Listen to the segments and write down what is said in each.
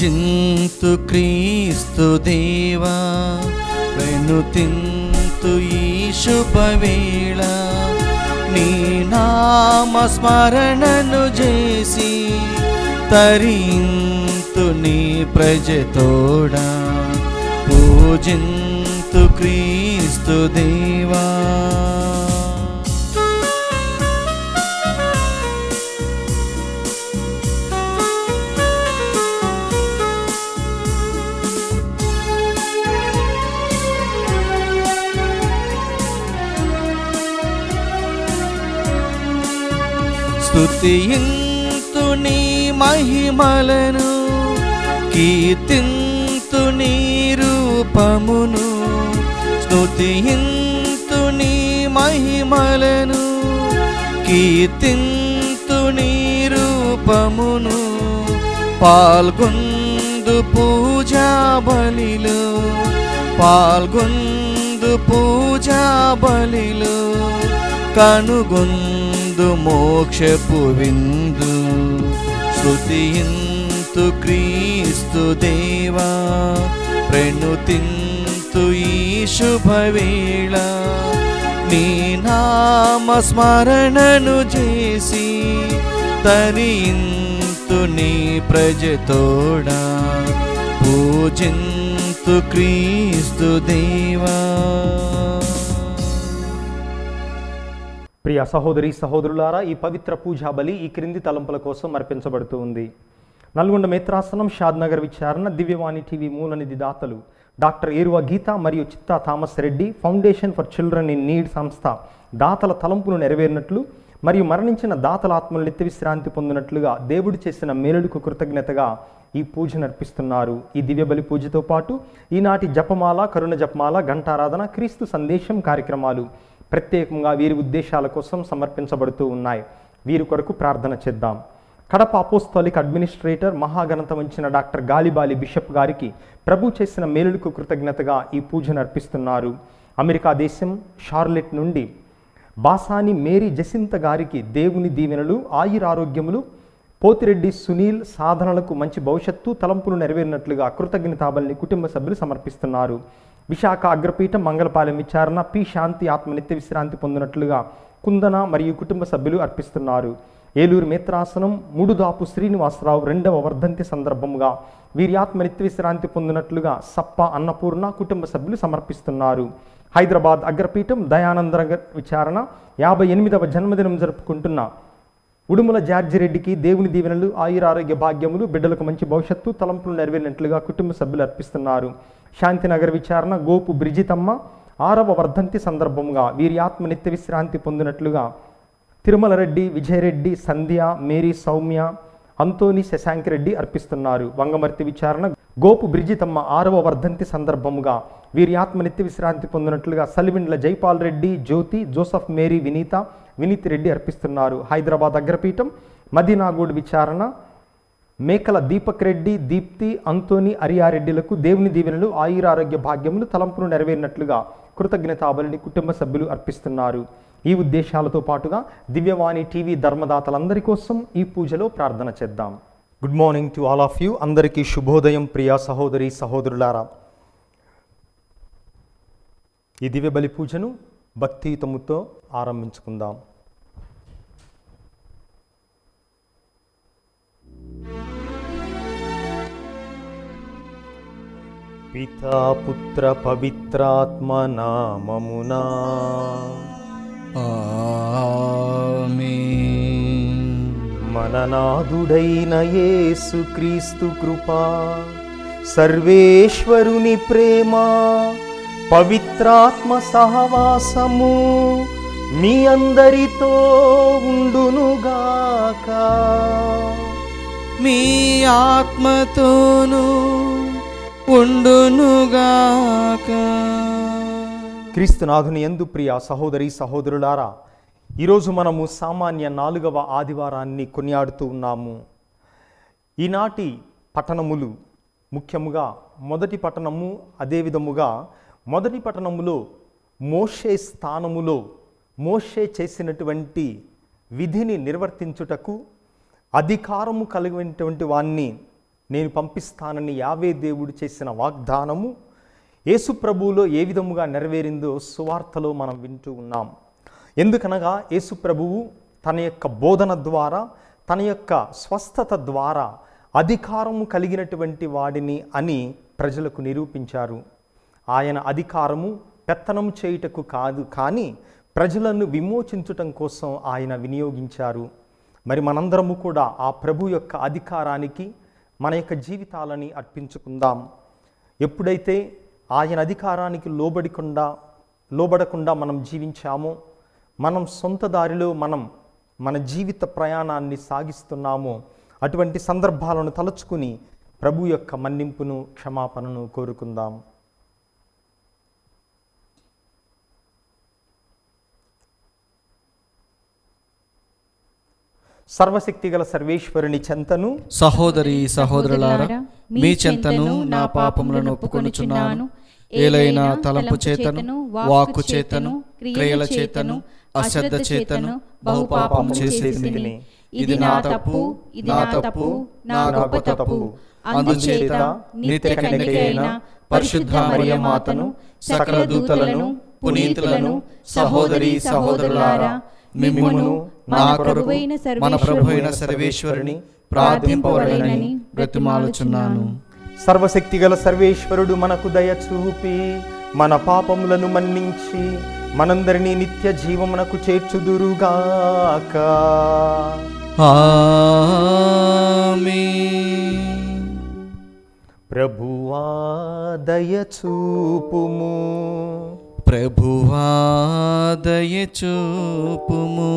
పూజింతు క్రీస్తు దేవా వెనుతింతు ఈ శుభవేళ నీ నామ స్మరణను చేసి తరింతు నీ ప్రజతోడా పూజింతు క్రీస్తు దేవా. స్తుతింతు నీ మహిమలను కీర్తింతు నీ రూపమును స్తుతింతు నీ మహిమలను కీర్తింతు నీ రూపమును పాల్గొందు పూజా బలిలో పాల్గొందు పూజా బలిలో కనుగొందు మోక్షపు విందు స్తుతింతు క్రీస్తు దేవా ప్రణుతింతు ఈ శుభవేళ నీ నామ స్మరణను చేసి తరింతు నీ ప్రజతోడా పూజింతు క్రీస్తు దేవా. ప్రియ సహోదరి సహోదరులారా, ఈ పవిత్ర పూజా బలి ఈ క్రింది తలంపుల కోసం అర్పించబడుతూ ఉంది. నల్గొండ మేత్రాసనం, షాద్నగర్ విచారణ, దివ్యవాణి టీవీ మూలనిధి దాతలు డాక్టర్ ఏరువ గీత మరియు చిత్తా Thomas Reddy, foundation for children in need సంస్థ దాతల తలంపులు నెరవేరినట్లు మరియు మరణించిన దాతల ఆత్మలు నిత్య విశ్రాంతి పొందినట్లుగా దేవుడు చేసిన మేలులకు కృతజ్ఞతగా ఈ పూజను అర్పిస్తున్నారు. ఈ దివ్యబలి పూజతో పాటు ఈనాటి జపమాల, కరుణ జపమాల, ఘంటారాధన, క్రీస్తు సందేశం కార్యక్రమాలు ప్రత్యేకంగా వీరి ఉద్దేశాల కోసం సమర్పించబడుతూ ఉన్నాయి. వీరి కొరకు ప్రార్థన చేద్దాం. కడప అపోస్తలిక్ అడ్మినిస్ట్రేటర్ మహాఘనత వంచిన డాక్టర్ గాలిబాలి బిషప్ గారికి ప్రభు చేసిన మేలులకు కృతజ్ఞతగా ఈ పూజను అర్పిస్తున్నారు. అమెరికా దేశం షార్లెట్ నుండి బాసాని మేరీ జసింత గారికి దేవుని దీవెనలు, ఆయురారోగ్యములు, పోతిరెడ్డి సునీల్ సాధనలకు మంచి భవిష్యత్తు, తలంపులు నెరవేరినట్లుగా కృతజ్ఞతాబలిని కుటుంబ సభ్యులు సమర్పిస్తున్నారు. విశాఖ అగ్రపీఠం మంగళపాలెం విచారణ పి శాంతి ఆత్మ నిత్య విశ్రాంతి పొందినట్లుగా కుందన మరియు కుటుంబ సభ్యులు అర్పిస్తున్నారు. ఏలూరు మేత్రాసనం ముడుదాపు శ్రీనివాసరావు 2వ వర్ధంతి సందర్భముగా వీరి ఆత్మ నిత్య విశ్రాంతి పొందినట్లుగా సప్ప అన్నపూర్ణ కుటుంబ సభ్యులు సమర్పిస్తున్నారు. హైదరాబాద్ అగ్రపీఠం దయానంద విచారణ 58వ జన్మదినం జరుపుకుంటున్న ఉడుముల జార్జిరెడ్డికి దేవుని దీవెనలు, ఆయురారోగ్య భాగ్యములు, బిడ్డలకు మంచి భవిష్యత్తు, తలంపులు నెరవేరినట్లుగా కుటుంబ సభ్యులు అర్పిస్తున్నారు. శాంతినగర్ విచారణ గోపు బ్రిజితమ్మ 6వ వర్ధంతి సందర్భంగా వీరి ఆత్మ నిత్య విశ్రాంతి పొందినట్లుగా తిరుమల రెడ్డి, విజయరెడ్డి, సంధ్య, మేరీ, సౌమ్య, అంతోని, శశాంకిరెడ్డి అర్పిస్తున్నారు. వంగమర్తి విచారణ గోపు బ్రిజితమ్మ 6వ వర్ధంతి సందర్భముగా వీరి ఆత్మ నిత్య విశ్రాంతి పొందినట్లుగా సలివిండ్ల జైపాల్ రెడ్డి, జ్యోతి, జోసఫ్, మేరీ, వినీత్ రెడ్డి అర్పిస్తున్నారు. హైదరాబాద్ అగ్రపీఠం మదీనాగూడ్ విచారణ మేకల దీపక్ రెడ్డి, దీప్తి, అంతోని, అరియారెడ్డిలకు దేవుని దీవెనలు, ఆయురారోగ్య భాగ్యములు, తలంపులు నెరవేరినట్లుగా కృతజ్ఞతాబలిని కుటుంబ సభ్యులు అర్పిస్తున్నారు. ఈ ఉద్దేశాలతో పాటుగా దివ్యవాణి టీవీ ధర్మదాతలందరి కోసం ఈ పూజలో ప్రార్థన చేద్దాం. Good morning to all of you. అందరికీ శుభోదయం. ప్రియా సహోదరి సహోదరులారా, ఈ దివ్యబలి పూజను భక్తియుతముతో ఆరంభించుకుందాం. పితా పుత్ర పవిత్రాత్మ నామమునా ఆమేన్. మననాథుడైన యేసు క్రీస్తు కృపా, సర్వేశ్వరుని ప్రేమ, పవిత్రాత్మ సహవాసము మీ అందరితో ఉండునుగాక. మీ ఆత్మతోనూ ఉండునుగాక. క్రీస్తునాథుని యందు ప్రియ సహోదరి సహోదరులారా, ఈరోజు మనము సామాన్య 4వ ఆదివారాన్ని కొనియాడుతూ ఉన్నాము. ఈనాటి పట్టణములు ముఖ్యముగా మొదటి పట్టణము, అదేవిధముగా మొదటి పట్టణములో మోషే స్థానములో మోషే చేసినటువంటి విధిని నిర్వర్తించుటకు అధికారము కలిగినటువంటి వాణ్ణి నేను పంపిస్తానని యావే దేవుడు చేసిన వాగ్దానము యేసు ప్రభువులో ఏ విధముగా నెరవేరిందో సువార్తలో మనం వింటూ ఉన్నాం. ఎందుకనగా యేసు ప్రభువు తన యొక్క బోధన ద్వారా, తన యొక్క స్వస్థత ద్వారా అధికారము కలిగినటువంటి వాడిని అని ప్రజలకు నిరూపించారు. ఆయన అధికారము పెత్తనం చేయుటకు కాదు, కానీ ప్రజలను విమోచించటం కోసం ఆయన వినియోగించారు. మరి మనందరము కూడా ఆ ప్రభు యొక్క అధికారానికి మన యొక్క జీవితాలని అర్పించుకుందాం. ఎప్పుడైతే ఆయన అధికారానికి లోబడకుండా మనం జీవించామో, మనం సొంత దారిలో మన జీవిత ప్రయాణాన్ని సాగిస్తున్నామో, అటువంటి సందర్భాలను తలుచుకుని ప్రభు యొక్క మన్నింపును, క్షమాపణను కోరుకుందాం. సర్వశక్తిగల సర్వేశ్వరుని చెంతను, సహోదరి సహోదరులారా, మీ చెంతను నా పాపములను ఒప్పుకొనుచున్నాను. ఏలైనా తలంపు చేతను, వాక్కు చేతను, క్రియల చేతను, అశ్రద్ధ చేతను బహుపాపము చేసేదిని. ఇది నా తప్పు, నా గొప్ప తప్పు. అందుచేత నిత్య కన్యకైన పరిశుద్ధ మరియ మాతను, సకల దూతలను, పునీతులను, సహోదరి సహోదరులారా, మిమ్మును నా కొరకు మన ప్రభువైన సర్వేశ్వరుని ప్రార్థింపవలెనని బ్రతిమాలుచున్నాను. సర్వశక్తిగల సర్వేశ్వరుడు మనకు దయ చూపి మన పాపములను మన్నించి మనందరినీ నిత్య జీవమునకు చేర్చుదురుగాక. ఆమేన్. ప్రభువా దయ చూపుము, ప్రభువా దయ చూపుము.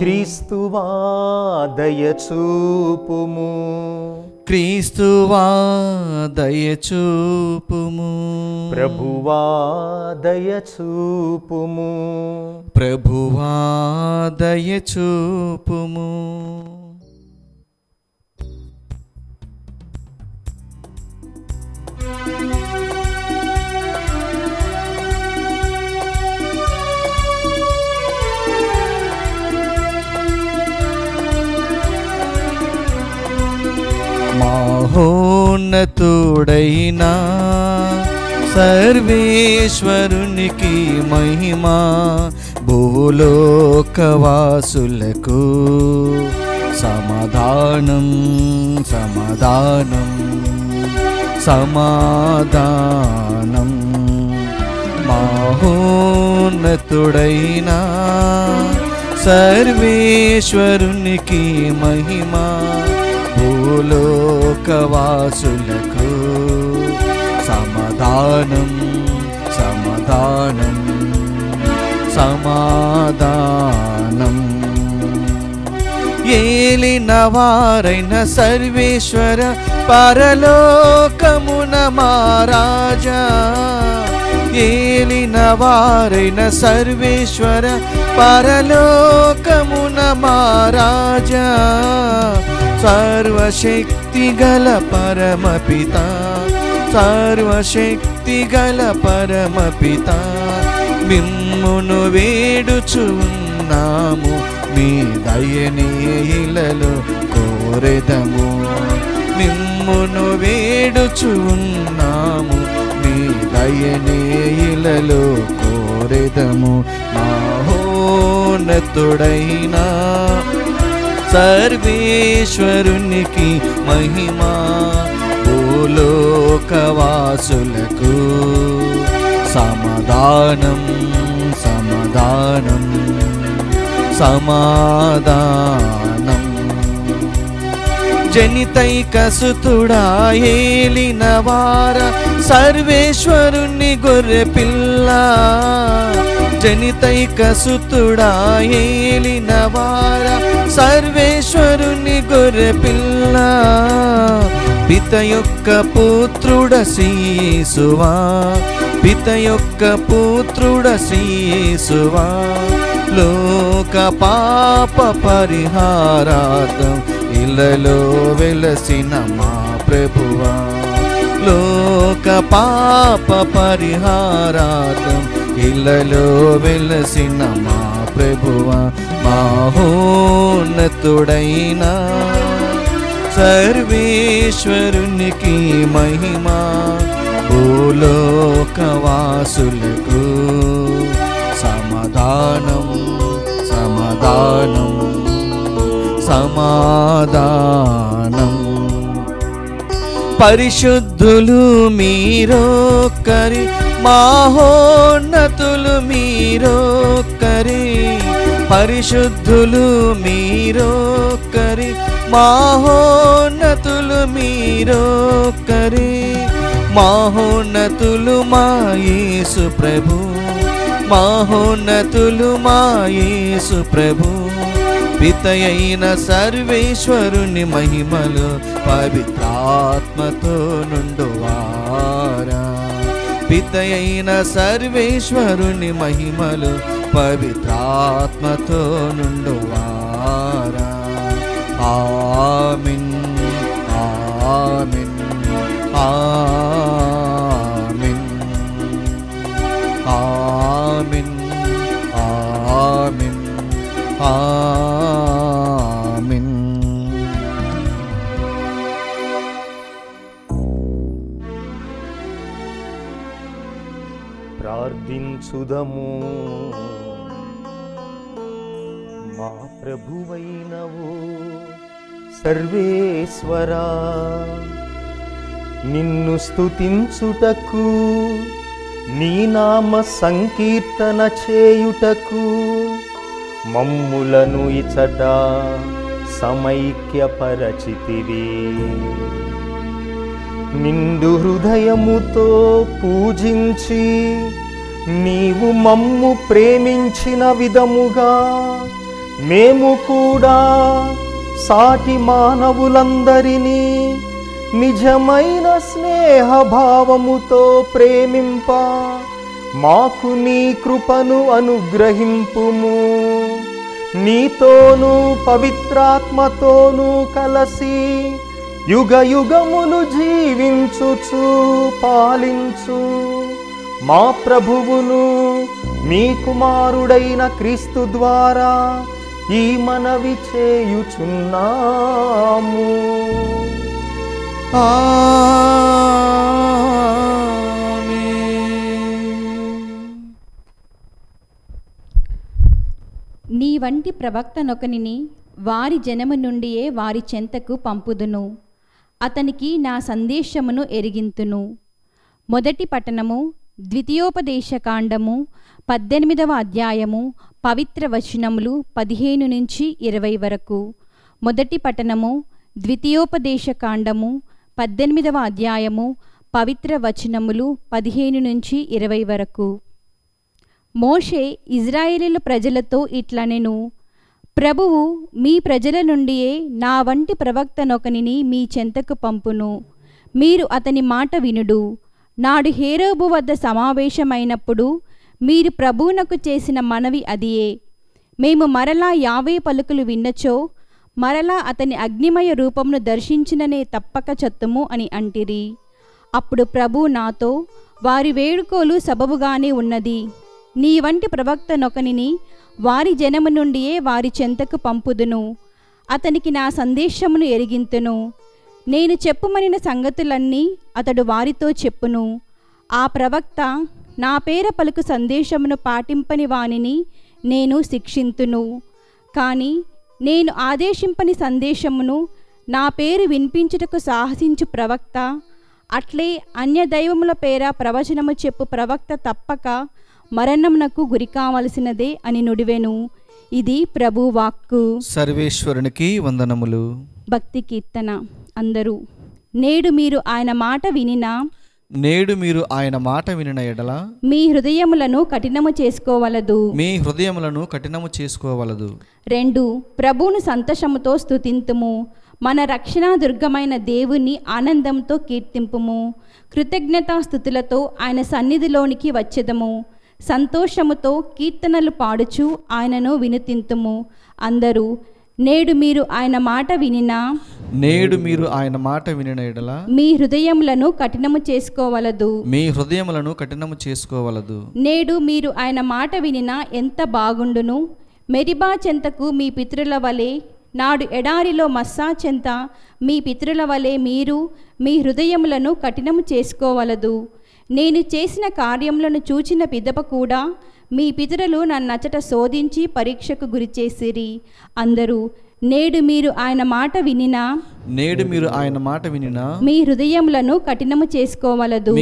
క్రీస్తువా దయ చూపుము, క్రీస్తువా దయ చూపుము. ప్రభువా దయ చూపుము, ప్రభువా దయ చూపుము. మహోన్నతుడైనా సర్వేశ్వరునికి మహిమా, భూలోకవాసులకు సమాధానం సమాధానం సమాధానం. మహోన్నతుడైనా సర్వేశ్వరునికి మహిమా, భూలోకవాసులకు సమాధానం సమాధానం సమాధానం. ఏలిన వారైన సర్వేశ్వర పరలోకమున మహారాజా, ఏలిన వారైన సర్వేశ్వర పరలోకమున మహారాజా, సర్వశక్తిగల పరమపిత, సర్వశక్తిగల పరమపిత, మిమ్మును వేడుచున్నాము, మీ దయనీయులలో కోరెదము. మిమ్మును వేడుచున్నాము, మీ దయనీయులలో కోరెదము. మహోన్నతుడైనా సర్వేశ్వరునికి మహిమా, భూలోకవాసులకు సమాధానం సమాధానం సమాధానం. జనితైక సుతుడా ఏలిన వార సర్వేశ్వరుని గొర్రె పిల్ల, జనితైక సుతుడా ఏలిన వార సర్వేశ్వరుని గొర్రె పిల్ల, పిత యొక్క పుత్రుడ యేసువా, పిత యొక్క పుత్రుడ యేసువా, లోక పాప పరిహారార్థం ఇలలో వెలసిన మా ప్రభువా, లోక పాప పరిహారార్థం ఇలలో వెలసిన మా ప్రభువా. మహోన్నతుడైనా సర్వేశ్వరునికి మహిమా, భూలోకవాసులకు సమాధానం సమాధానం సమాధానం. పరిశుద్ధులు మీరొక్కరి, మహోన్నతులు మీరొక్కరి. పరిశుద్ధులు మీరొక్కరి, మహోన్నతులు మీరొక్కరి. మహోన్నతులు మా యేసు ప్రభు, మహోన్నతులు మా యేసు ప్రభు. పితయైన సర్వేశ్వరుని మహిమలు పవిత్రాత్మతో నుండువారా. పితయైన సర్వేశ్వరుని మహిమలు పవిత్రాత్మతో నుండువారా. ఆమేన్ ఆమేన్ ఆమేన్ ఆమేన్ ఆమేన్ ఆమేన్. ప్రార్థించుదము. మా ప్రభువైనవు సర్వేశ్వరా, నిన్ను స్తుతించుటకు, నీ నామ సంకీర్తన చేయుటకు మమ్ములను ఇచట సమైక్యపరచితివి. నిండు హృదయముతో పూజించి నీవు మమ్ము ప్రేమించిన విధముగా మేము కూడా సాటి మానవులందరినీ నిజమైన స్నేహభావముతో ప్రేమింప మాకు నీ కృపను అనుగ్రహింపుము. నీతోనూ పవిత్రాత్మతోనూ కలసి యుగ యుగములు జీవించుచు పాలించు మా ప్రభువును మీ కుమారుడైన క్రీస్తు ద్వారా ఈ మనవి చేయుచున్నాము. నీ వంటి ప్రవక్తనొకనిని వారి జనము నుండియే వారి చెంతకు పంపుదును. అతనికి నా సందేశమును ఎరిగింతును. మొదటి పట్టణము ద్వితీయోపదేశకాండము 18వ అధ్యాయము పవిత్ర వచనములు 15 నుంచి 20 వరకు. మొదటి పట్టణము ద్వితీయోపదేశకాండము 18వ అధ్యాయము పవిత్ర వచనములు 15 నుంచి 20 వరకు. మోషే ఇజ్రాయేలీల ప్రజలతో ఇట్లనెను, ప్రభువు మీ ప్రజల నుండియే నా వంటి ప్రవక్తనొకనిని మీ చెంతకు పంపును. మీరు అతని మాట వినుడు. నాడు హేరోబు వద్ద సమావేశమైనప్పుడు మీరు ప్రభువునకు చేసిన మనవి అదియే. మేము మరలా యావే పలుకులు విన్నచో మరలా అతని అగ్నిమయ రూపమును దర్శించిననే తప్పక చత్తుము అని అంటిరి. అప్పుడు ప్రభువు నాతో, వారి వేడుకోలు సబబుగానే ఉన్నది. నీ వంటి ప్రవక్తనొకనిని వారి జనము నుండియే వారి చెంతకు పంపుదును. అతనికి నా సందేశమును ఎరిగింతును. నేను చెప్పుమనిన సంగతులన్నీ అతడు వారితో చెప్పును. ఆ ప్రవక్త నా పేర పలుకు సందేశమును పాటింపని వానిని నేను శిక్షింతును. కానీ నేను ఆదేశింపని సందేశమును నా పేరు వినిపించుటకు సాహసించు ప్రవక్త, అట్లే అన్యదైవముల పేర ప్రవచనము చెప్పు ప్రవక్త తప్పక మరణమునకు గురి కావలసినదే అని నుడివెను. ఇది ప్రభు వాక్కు. సర్వేశ్వరునికి వందనములు. భక్తి కీర్తన. అందరూ నేడు మీరు ఆయన మాట వినిన ఎడల మీ హృదయములను కఠినము చేసుకోవలదు. 2 ప్రభువును సంతోషముతో స్తుతింతుము. మన రక్షణ దుర్గమైన దేవుని ఆనందంతో కీర్తింపుము. కృతజ్ఞతాస్తుతులతో ఆయన సన్నిధిలోనికి వచ్చెదము. సంతోషముతో కీర్తనలు పాడుచు ఆయనను వినుతింతుము. అందరూ నేడు మీరు ఆయన మాట వినిన ఎడల మీ హృదయములను కఠినము చేసుకోవలదు. నేడు మీరు ఆయన మాట వినిన ఎంత బాగుండును. మెరిబా చెంతకు మీ పితరుల వలె నాడు ఎడారిలో మస్సా చెంత మీ పితరుల వలె మీరు మీ హృదయములను కఠినము చేసుకోవలదు. నేను చేసిన కార్యములను చూచిన పిదప కూడా మీ పితరులు నన్నచట శోధించి పరీక్షకు గురిచేసిరి. అందరూ నేడు మీరు ఆయన మాట వినినా మీ హృదయములను కఠినము చేసుకోవలదు.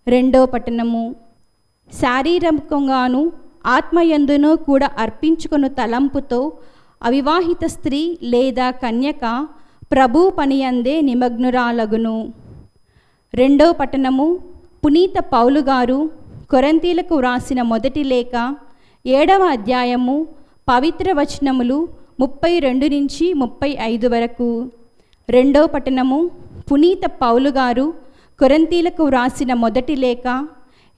రెండో పట్టణము. శారీరకంగాను ఆత్మయందును కూడా అర్పించుకొను తలంపుతో అవివాహిత స్త్రీ లేదా కన్యక ప్రభు పనియందే నిమగ్నురాలగును. రెండో పట్టణము. పునీత పౌలు గారు కొరింథీలకు వ్రాసిన మొదటి లేఖ 7వ అధ్యాయము పవిత్ర వచనములు 32 నుంచి 35 వరకు. రెండో పట్టణము. పునీత పౌలు గారు కొరింథీలకు వ్రాసిన మొదటి లేఖ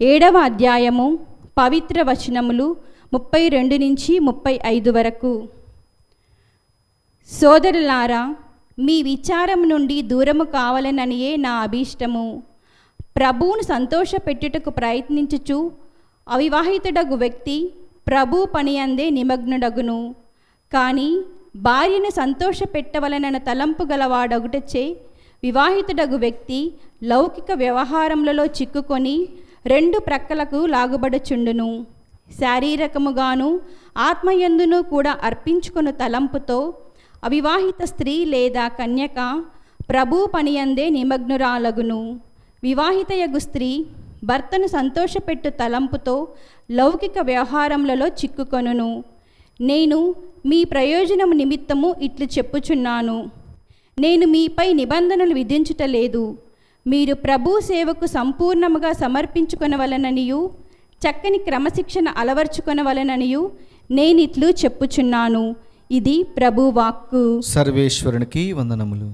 7వ అధ్యాయము పవిత్ర వచనములు 32 నుంచి 35 వరకు. సోదరులారా, మీ విచారం నుండి దూరము కావాలననియే నా అభీష్టము. ప్రభువును సంతోషపెట్టుటకు ప్రయత్నించుచు అవివాహితుడగు వ్యక్తి ప్రభు పనియందే నిమగ్నుడగును. కానీ భార్యను సంతోషపెట్టవలనన్న తలంపు గలవాడగుటచే వివాహితుడగు వ్యక్తి లౌకిక వ్యవహారములలో చిక్కుకొని 2 ప్రక్కలకు లాగుబడుచుండును. శారీరకముగాను ఆత్మయందును కూడా అర్పించుకొను తలంపుతో అవివాహిత స్త్రీ లేదా కన్యక ప్రభు పనియందే నిమగ్నురాలగును. వివాహితయగు స్త్రీ భర్తను సంతోషపెట్టు తలంపుతో లౌకిక వ్యవహారములలో చిక్కుకొనును. నేను మీ ప్రయోజనము నిమిత్తము ఇట్లు చెప్పుచున్నాను. నేను మీపై నిబంధనలు విధించుటలేదు. మీరు ప్రభు సేవకు సంపూర్ణముగా సమర్పించుకొనవలననియు చక్కని క్రమశిక్షణ అలవర్చుకొనవలననియు నేనిట్లు చెప్పుచున్నాను. ఇది ప్రభు వాక్కు. సర్వేశ్వరునికి వందనములు.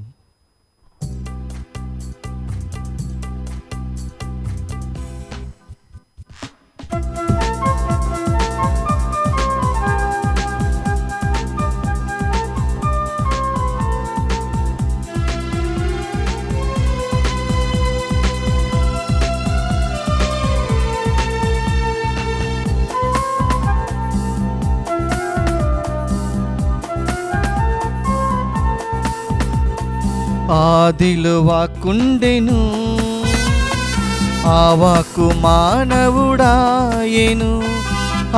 ఆదిలో వాక్కుండెను, ఆ వాక్కు మానవుడాయెను,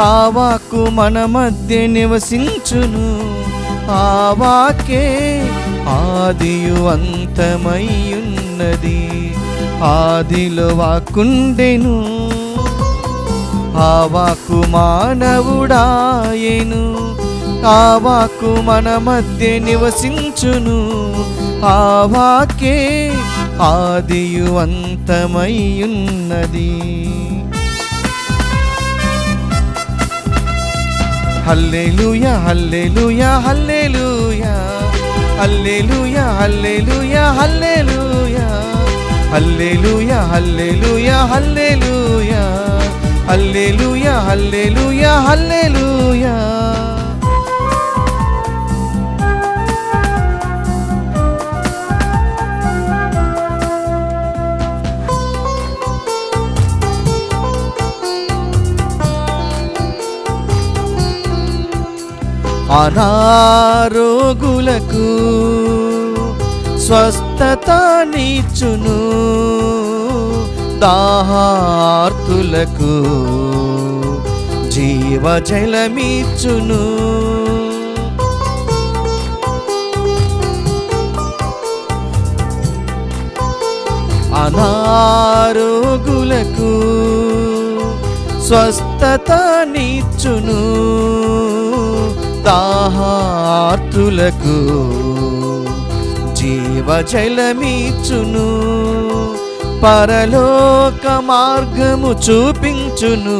ఆ వాక్కు మన మధ్య నివసించును, ఆ వాక్కే ఆదియు అంతమయ్యున్నది. ఆదిలో వాక్కుండెను, ఆ వాక్కు మానవుడాయెను, ఆ వాక్కు మన మధ్య నివసించును, ఆ వాక్కే ఆదియు అంతమయ్యున్నది. హల్లెలూయా హల్లెలూయా హల్లెలూయా హల్లెలూయా హల్లెలూయా హల్లెలూయా హల్లెలూయా హల్లెలూయా హల్లెలూయా హల్లెలూయా హల్లెలూయా హల్లెలూయా. అనారోగులకు స్వస్థతనిచ్చును, దాహార్తులకు జీవజలమిచ్చును. అనారోగులకు స్వస్థతనిచ్చును, దాహార్తులకు జీవజలమిచ్చును. పరలోక మార్గము చూపించును,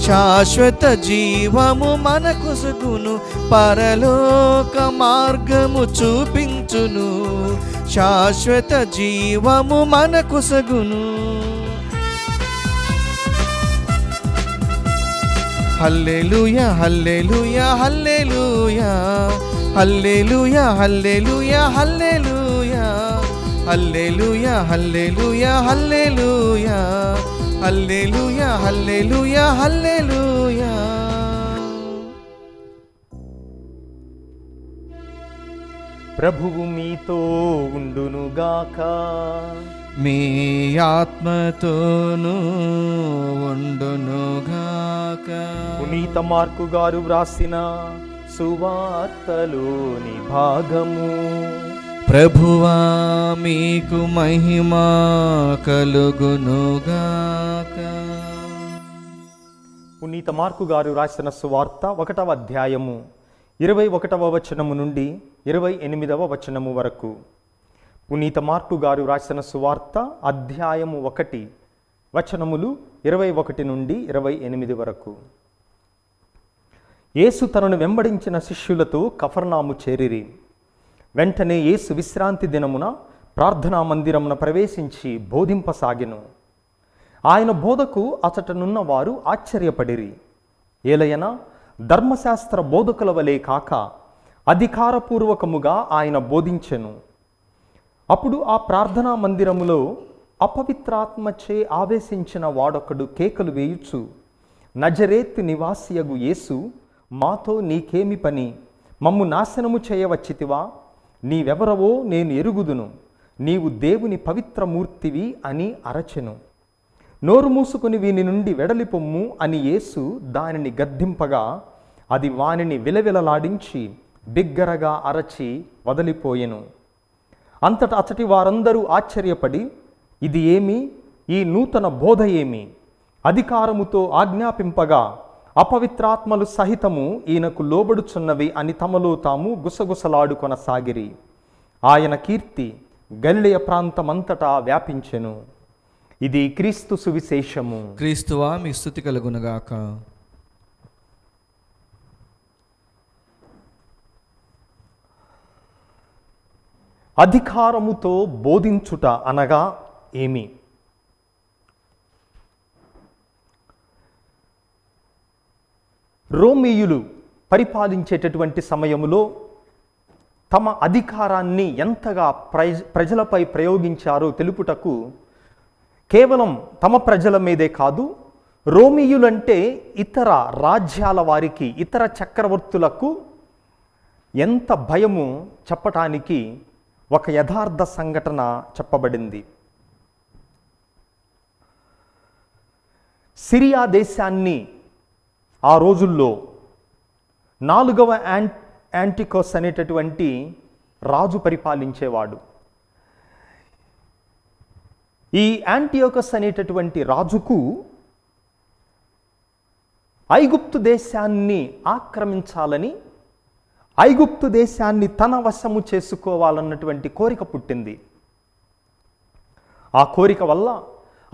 శాశ్వత జీవము మనకొసగును. పరలోక మార్గము చూపించును, శాశ్వత జీవము మనకొసగును. హల్లెలూయా హల్లెలూయా హల్లెలూయా హల్లెలూయా హల్లెలూయా హల్లెలూయా హల్లెలూయా హల్లెలూయా హల్లెలూయా హల్లెలూయా హల్లెలూయా హల్లెలూయా. ప్రభువు మీతో ఉండునుగాక. మీ ఆత్మతోనూ ఉండునుగాక. పునీత మార్కు గారు వ్రాసిన సువార్తలోని భాగము. ప్రభువా మీకు మహిమ కలుగునుగాక. పునీత మార్కు గారు రాసిన సువార్త 1వ అధ్యాయము 21వ వచనము నుండి 28వ వచనము వరకు. పునీత మార్కు గారు రాసిన సువార్త అధ్యాయము 1 వచనములు 21 నుండి 28 వరకు. యేసు తనను వెంబడించిన శిష్యులతో కఫర్నాము చేరిరి. వెంటనే యేసు విశ్రాంతి దినమున ప్రార్థనా మందిరమున ప్రవేశించి బోధింపసాగెను. ఆయన బోధకు అచటనున్న వారు ఆశ్చర్యపడిరి. ఏలయన ధర్మశాస్త్ర బోధకుల వలె కాక అధికారపూర్వకముగా ఆయన బోధించెను. అప్పుడు ఆ ప్రార్థనా మందిరములో అపవిత్రాత్మచే ఆవేశించిన వాడొకడు కేకలు వేయుచు, నజరేతు నివాసియగు యేసు, మాతో నీకేమి పని? మమ్ము నాశనము చేయవచ్చితివా? నీవెవరవో నేను ఎరుగుదును, నీవు దేవుని పవిత్రమూర్తివి అని అరచెను. నోరు మూసుకుని వీని నుండి వెడలిపొమ్ము అని యేసు దానిని గద్దింపగా అది వానిని విలవిలలాడించి బిగ్గరగా అరచి వదిలిపోయెను. అంతటా అచటి వారందరూ ఆశ్చర్యపడి, ఇది ఏమి? ఈ నూతన బోధ ఏమి? అధికారముతో ఆజ్ఞాపింపగా అపవిత్రాత్మలు సహితము ఈయనకు లోబడుచున్నవి అని తమలో తాము గుసగుసలాడుకొనసాగిరి. ఆయన కీర్తి గలిలయ ప్రాంతమంతటా వ్యాపించెను. ఇది క్రీస్తు సువిశేషము. క్రీస్తువా మీ స్తుతి కలుగునుగాక. అధికారముతో బోధించుట అనగా ఏమి? రోమీయులు పరిపాలించేటటువంటి సమయములో తమ అధికారాన్ని ఎంతగా ప్రజలపై ప్రయోగించారో తెలుపుటకు కేవలం తమ ప్రజల మీదే కాదు, రోమీయులంటే ఇతర రాజ్యాల వారికి, ఇతర చక్రవర్తులకు ఎంత భయము చెప్పటానికి ఒక యథార్థ సంఘటన చెప్పబడింది. సిరియా దేశాన్ని ఆ రోజుల్లో 4వ యాంటికోస్ అనేటటువంటి రాజు పరిపాలించేవాడు. ఈ యాంటియోకస్ అనేటటువంటి రాజుకు ఐగుప్తు దేశాన్ని ఆక్రమించాలని, ఐగుప్తు దేశాన్ని తన వశము చేసుకోవాలన్నటువంటి కోరిక పుట్టింది. ఆ కోరిక వల్ల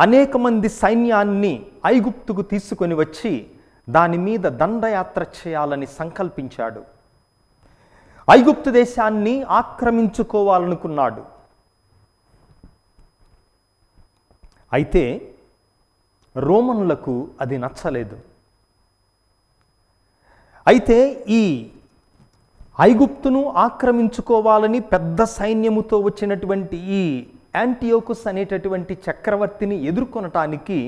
అనేక మంది సైన్యాన్ని ఐగుప్తుకు తీసుకొని వచ్చి దాని మీద దండయాత్ర చేయాలని సంకల్పించాడు. ఐగుప్తు దేశాన్ని ఆక్రమించుకోవాలనుకున్నాడు. అయితే రోమన్లకు అది నచ్చలేదు. అయితే ఈ ఐగుప్తును ఆక్రమించుకోవాలని పెద్ద సైన్యముతో వచ్చినటువంటి ఈ యాంటియోకస్ అనేటటువంటి చక్రవర్తిని ఎదుర్కొనటానికి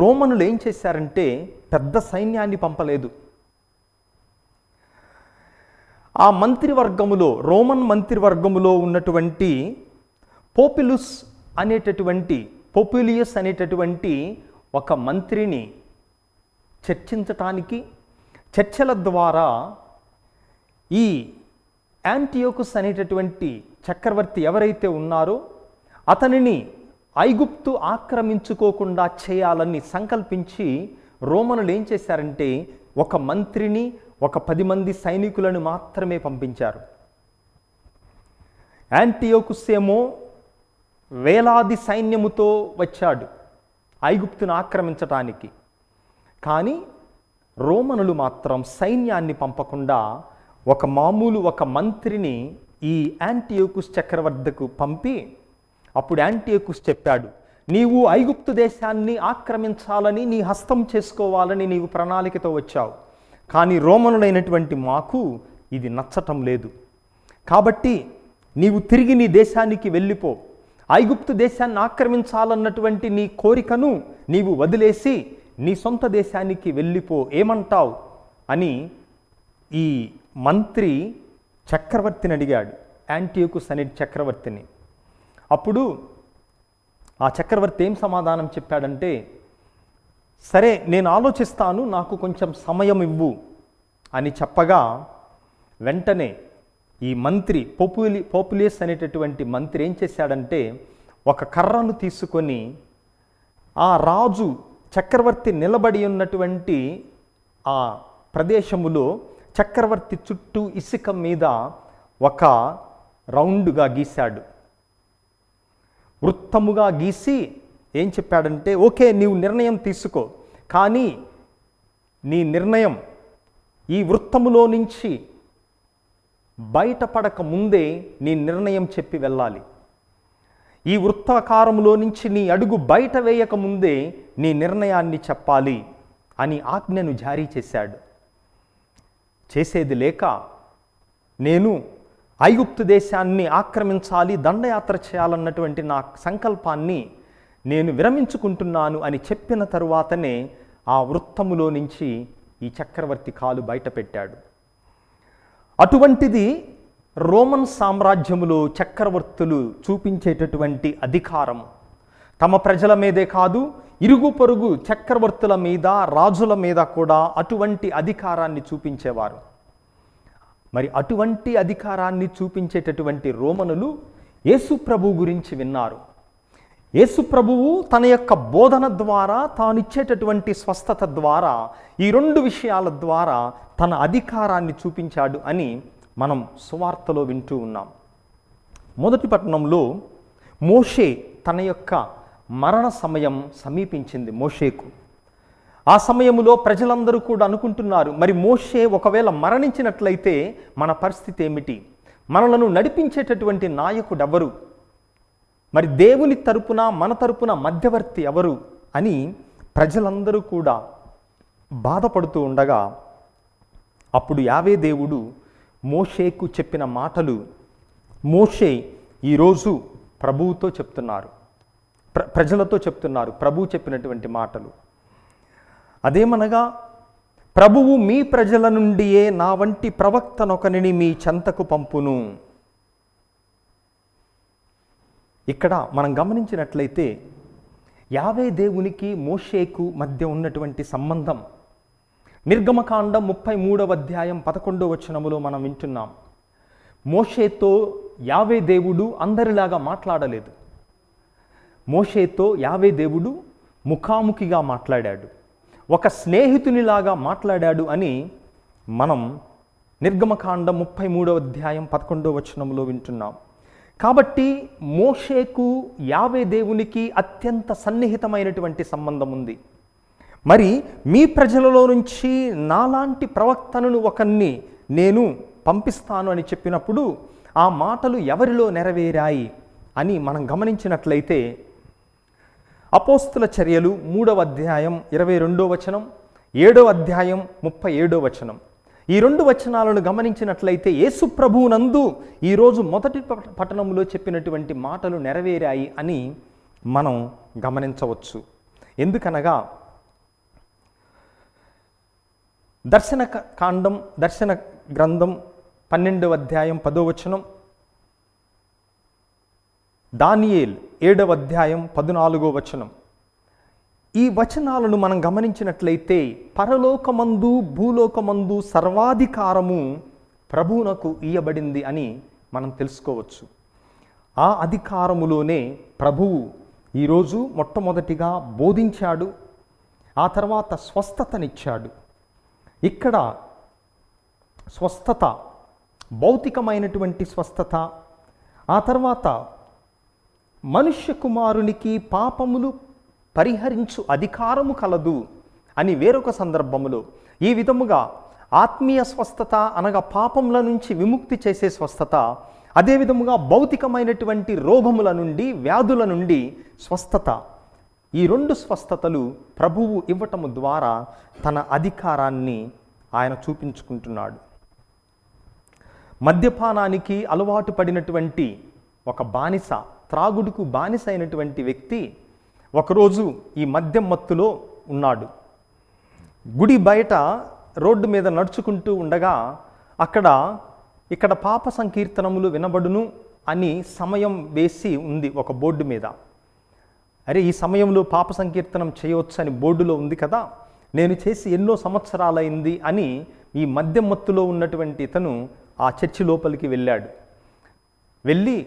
రోమనులు ఏం చేశారంటే పెద్ద సైన్యాన్ని పంపలేదు. ఆ మంత్రివర్గములో, రోమన్ మంత్రివర్గములో ఉన్నటువంటి పోపులియస్ అనేటటువంటి ఒక మంత్రిని చర్చించటానికి, చర్చల ద్వారా ఈ యాంటియోకస్ అనేటటువంటి చక్రవర్తి ఎవరైతే ఉన్నారో అతనిని ఐగుప్తు ఆక్రమించుకోకుండా చేయాలని సంకల్పించి రోమనులు ఏం చేశారంటే ఒక మంత్రిని, ఒక 10 మంది సైనికులను మాత్రమే పంపించారు. యాంటియోకస్ ఏమో వేలాది సైన్యముతో వచ్చాడు ఐగుప్తును ఆక్రమించటానికి. కానీ రోమనులు మాత్రం సైన్యాన్ని పంపకుండా ఒక మంత్రిని ఈ యాంటియోకస్ చక్రవర్తికు పంపి, అప్పుడు యాంటియోకస్ చెప్పాడు, నీవు ఐగుప్తు దేశాన్ని ఆక్రమించాలని, నీ హస్తం చేసుకోవాలని నీవు ప్రణాళికతో వచ్చావు. కానీ రోమనులైనటువంటి మాకు ఇది నచ్చటం లేదు. కాబట్టి నీవు తిరిగి నీ దేశానికి వెళ్ళిపో. ఐగుప్తు దేశాన్ని ఆక్రమించాలన్నటువంటి నీ కోరికను నీవు వదిలేసి నీ సొంత దేశానికి వెళ్ళిపో, ఏమంటావు అని ఈ మంత్రి చక్రవర్తిని అడిగాడు, యాంటియోకస్ అనే చక్రవర్తిని. అప్పుడు ఆ చక్రవర్తి ఏం సమాధానం చెప్పాడంటే, సరే నేను ఆలోచిస్తాను, నాకు కొంచెం సమయం ఇవ్వు అని చెప్పగా వెంటనే ఈ మంత్రి పోపులియస్ అనేటటువంటి మంత్రి ఏం చేశాడంటే, ఒక కర్రను తీసుకొని ఆ రాజు చక్రవర్తి నిలబడి ఉన్నటువంటి ఆ ప్రదేశములో చక్రవర్తి చుట్టూ ఇసుక మీద ఒక రౌండ్గా గీశాడు. వృత్తముగా గీసి ఏం చెప్పాడంటే, ఓకే నీవు నిర్ణయం తీసుకో, కానీ నీ నిర్ణయం ఈ వృత్తములో నుంచి బయటపడక ముందే నీ నిర్ణయం చెప్పి వెళ్ళాలి. ఈ వృత్తాకారంలో నుంచి నీ అడుగు బయట వేయక ముందే నీ నిర్ణయాన్ని చెప్పాలి అని ఆజ్ఞను జారీ చేశాడు. చేసేది లేక నేను ఐగుప్తు దేశాన్ని ఆక్రమించాలి, దండయాత్ర చేయాలన్నటువంటి నా సంకల్పాన్ని నేను విరమించుకుంటున్నాను అని చెప్పిన తరువాతనే ఆ వృత్తములో నుంచి ఈ చక్రవర్తి కాలు బయట పెట్టాడు. అటువంటిది రోమన్ సామ్రాజ్యములో చక్రవర్తులు చూపించేటటువంటి అధికారం తమ ప్రజల మీదే కాదు, ఇరుగు పొరుగు చక్రవర్తుల మీద, రాజుల మీద కూడా అటువంటి అధికారాన్ని చూపించేవారు. మరి అటువంటి అధికారాన్ని చూపించేటటువంటి రోమనులు యేసు ప్రభువు గురించి విన్నారు. యేసు ప్రభువు తన యొక్క బోధన ద్వారా, తానిచ్చేటటువంటి స్వస్థత ద్వారా, ఈ రెండు విషయాల ద్వారా తన అధికారాన్ని చూపించాడు అని మనం సువార్తలో వింటూ ఉన్నాం. మొదటి పట్టణంలో మోషే తన యొక్క మరణ సమయం సమీపించింది మోషేకు. ఆ సమయంలో ప్రజలందరూ కూడా అనుకుంటున్నారు, మరి మోషే ఒకవేళ మరణించినట్లయితే మన పరిస్థితి ఏమిటి, మనలను నడిపించేటటువంటి నాయకుడు ఎవరు, మరి దేవుని తరపున మన తరపున మధ్యవర్తి ఎవరు అని ప్రజలందరూ కూడా బాధపడుతూ ఉండగా అప్పుడు యావే దేవుడు మోషేకు చెప్పిన మాటలు మోషే ఈరోజు ప్రభువుతో చెప్తున్నారు, ప్రజలతో చెప్తున్నారు. ప్రభువు చెప్పినటువంటి మాటలు అదేమనగా, ప్రభువు మీ ప్రజల నుండియే నా వంటి ప్రవక్తనొకనిని మీ చెంతకు పంపును. ఇక్కడ మనం గమనించినట్లయితే యావే దేవునికి మోషేకు మధ్య ఉన్నటువంటి సంబంధం నిర్గమకాండం 33వ అధ్యాయం 11వ వచనములో మనం వింటున్నాం. మోషేతో యావే దేవుడు అందరిలాగా మాట్లాడలేదు. మోషేతో యావే దేవుడు ముఖాముఖిగా మాట్లాడాడు, ఒక స్నేహితునిలాగా మాట్లాడాడు అని మనం నిర్గమకాండం 33వ అధ్యాయం 11వ వచనంలో వింటున్నాం. కాబట్టి మోషేకు యావే దేవునికి అత్యంత సన్నిహితమైనటువంటి సంబంధం ఉంది. మరి మీ ప్రజలలో నుంచి నాలాంటి ప్రవక్తను ఒకరిని నేను పంపిస్తాను అని చెప్పినప్పుడు ఆ మాటలు ఎవరిలో నెరవేరాయి అని మనం గమనించినట్లయితే అపోస్తుల చర్యలు 3వ అధ్యాయం 22వ వచనం, 7వ అధ్యాయం 37వ వచనం, ఈ రెండు వచనాలను గమనించినట్లయితే యేసు ప్రభువునందు ఈరోజు మొదటి పట్టణంలో చెప్పినటువంటి మాటలు నెరవేరాయి అని మనం గమనించవచ్చు. ఎందుకనగా దర్శన గ్రంథం 12వ అధ్యాయం 10వ వచనం, దానియేల్ 7వ అధ్యాయం 14వ వచనం, ఈ వచనాలను మనం గమనించినట్లయితే పరలోకమందు భూలోకమందు సర్వాధికారము ప్రభువునకు ఇయ్యబడింది అని మనం తెలుసుకోవచ్చు. ఆ అధికారములోనే ప్రభువు ఈరోజు మొట్టమొదటిగా బోధించాడు, ఆ తర్వాత స్వస్థతనిచ్చాడు. ఇక్కడ స్వస్థత భౌతికమైనటువంటి స్వస్థత, ఆ తర్వాత మనుష్య కుమారునికి పాపములు పరిహరించు అధికారము కలదు అని వేరొక సందర్భములో, ఈ విధముగా ఆత్మీయ స్వస్థత అనగా పాపముల నుంచి విముక్తి చేసే స్వస్థత, అదేవిధముగా భౌతికమైనటువంటి రోగముల నుండి వ్యాధుల నుండి స్వస్థత, ఈ రెండు స్వస్థతలు ప్రభువు ఇవ్వటము ద్వారా తన అధికారాన్ని ఆయన చూపించుకుంటున్నాడు. మద్యపానానికి అలవాటు పడినటువంటి ఒక బానిస, త్రాగుడుకు బానిస అయినటువంటి వ్యక్తి ఒకరోజు ఈ మద్యం మత్తులో ఉన్నాడు. గుడి బయట రోడ్డు మీద నడుచుకుంటూ ఉండగా అక్కడ ఇక్కడ పాప సంకీర్తనములు వినబడును అని సమయం వేసి ఉంది ఒక బోర్డు మీద. అరే, ఈ సమయంలో పాప సంకీర్తనం చేయవచ్చు అని బోర్డులో ఉంది కదా, నేను చేసి ఎన్నో సంవత్సరాలైంది అని ఈ మద్యం మత్తులో ఉన్నటువంటి ఇతను ఆ చర్చి లోపలికి వెళ్ళాడు. వెళ్ళి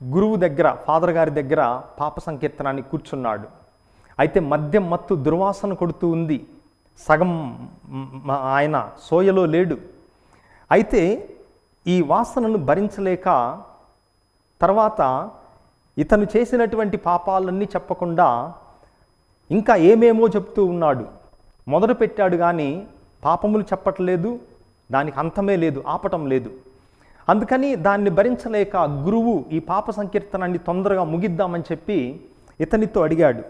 గురువు దగ్గర, ఫాదర్ గారి దగ్గర పాప సంకీర్తనాన్ని కూర్చున్నాడు. అయితే మద్యం మత్తు దుర్వాసన కొడుతూ ఉంది, సగం ఆయన సోయలో లేడు. అయితే ఈ వాసనను భరించలేక తర్వాత ఇతను చేసినటువంటి పాపాలన్నీ చెప్పకుండా ఇంకా ఏమేమో చెప్తూ ఉన్నాడు. మొదలు పెట్టాడు కానీ పాపములు చెప్పట్లేదు, దానికి అంతమే లేదు, ఆపటం లేదు. అందుకని దాన్ని భరించలేక గురువు ఈ పాప సంకీర్తనాన్ని తొందరగా ముగిద్దామని చెప్పి ఇతనితో అడిగాడు,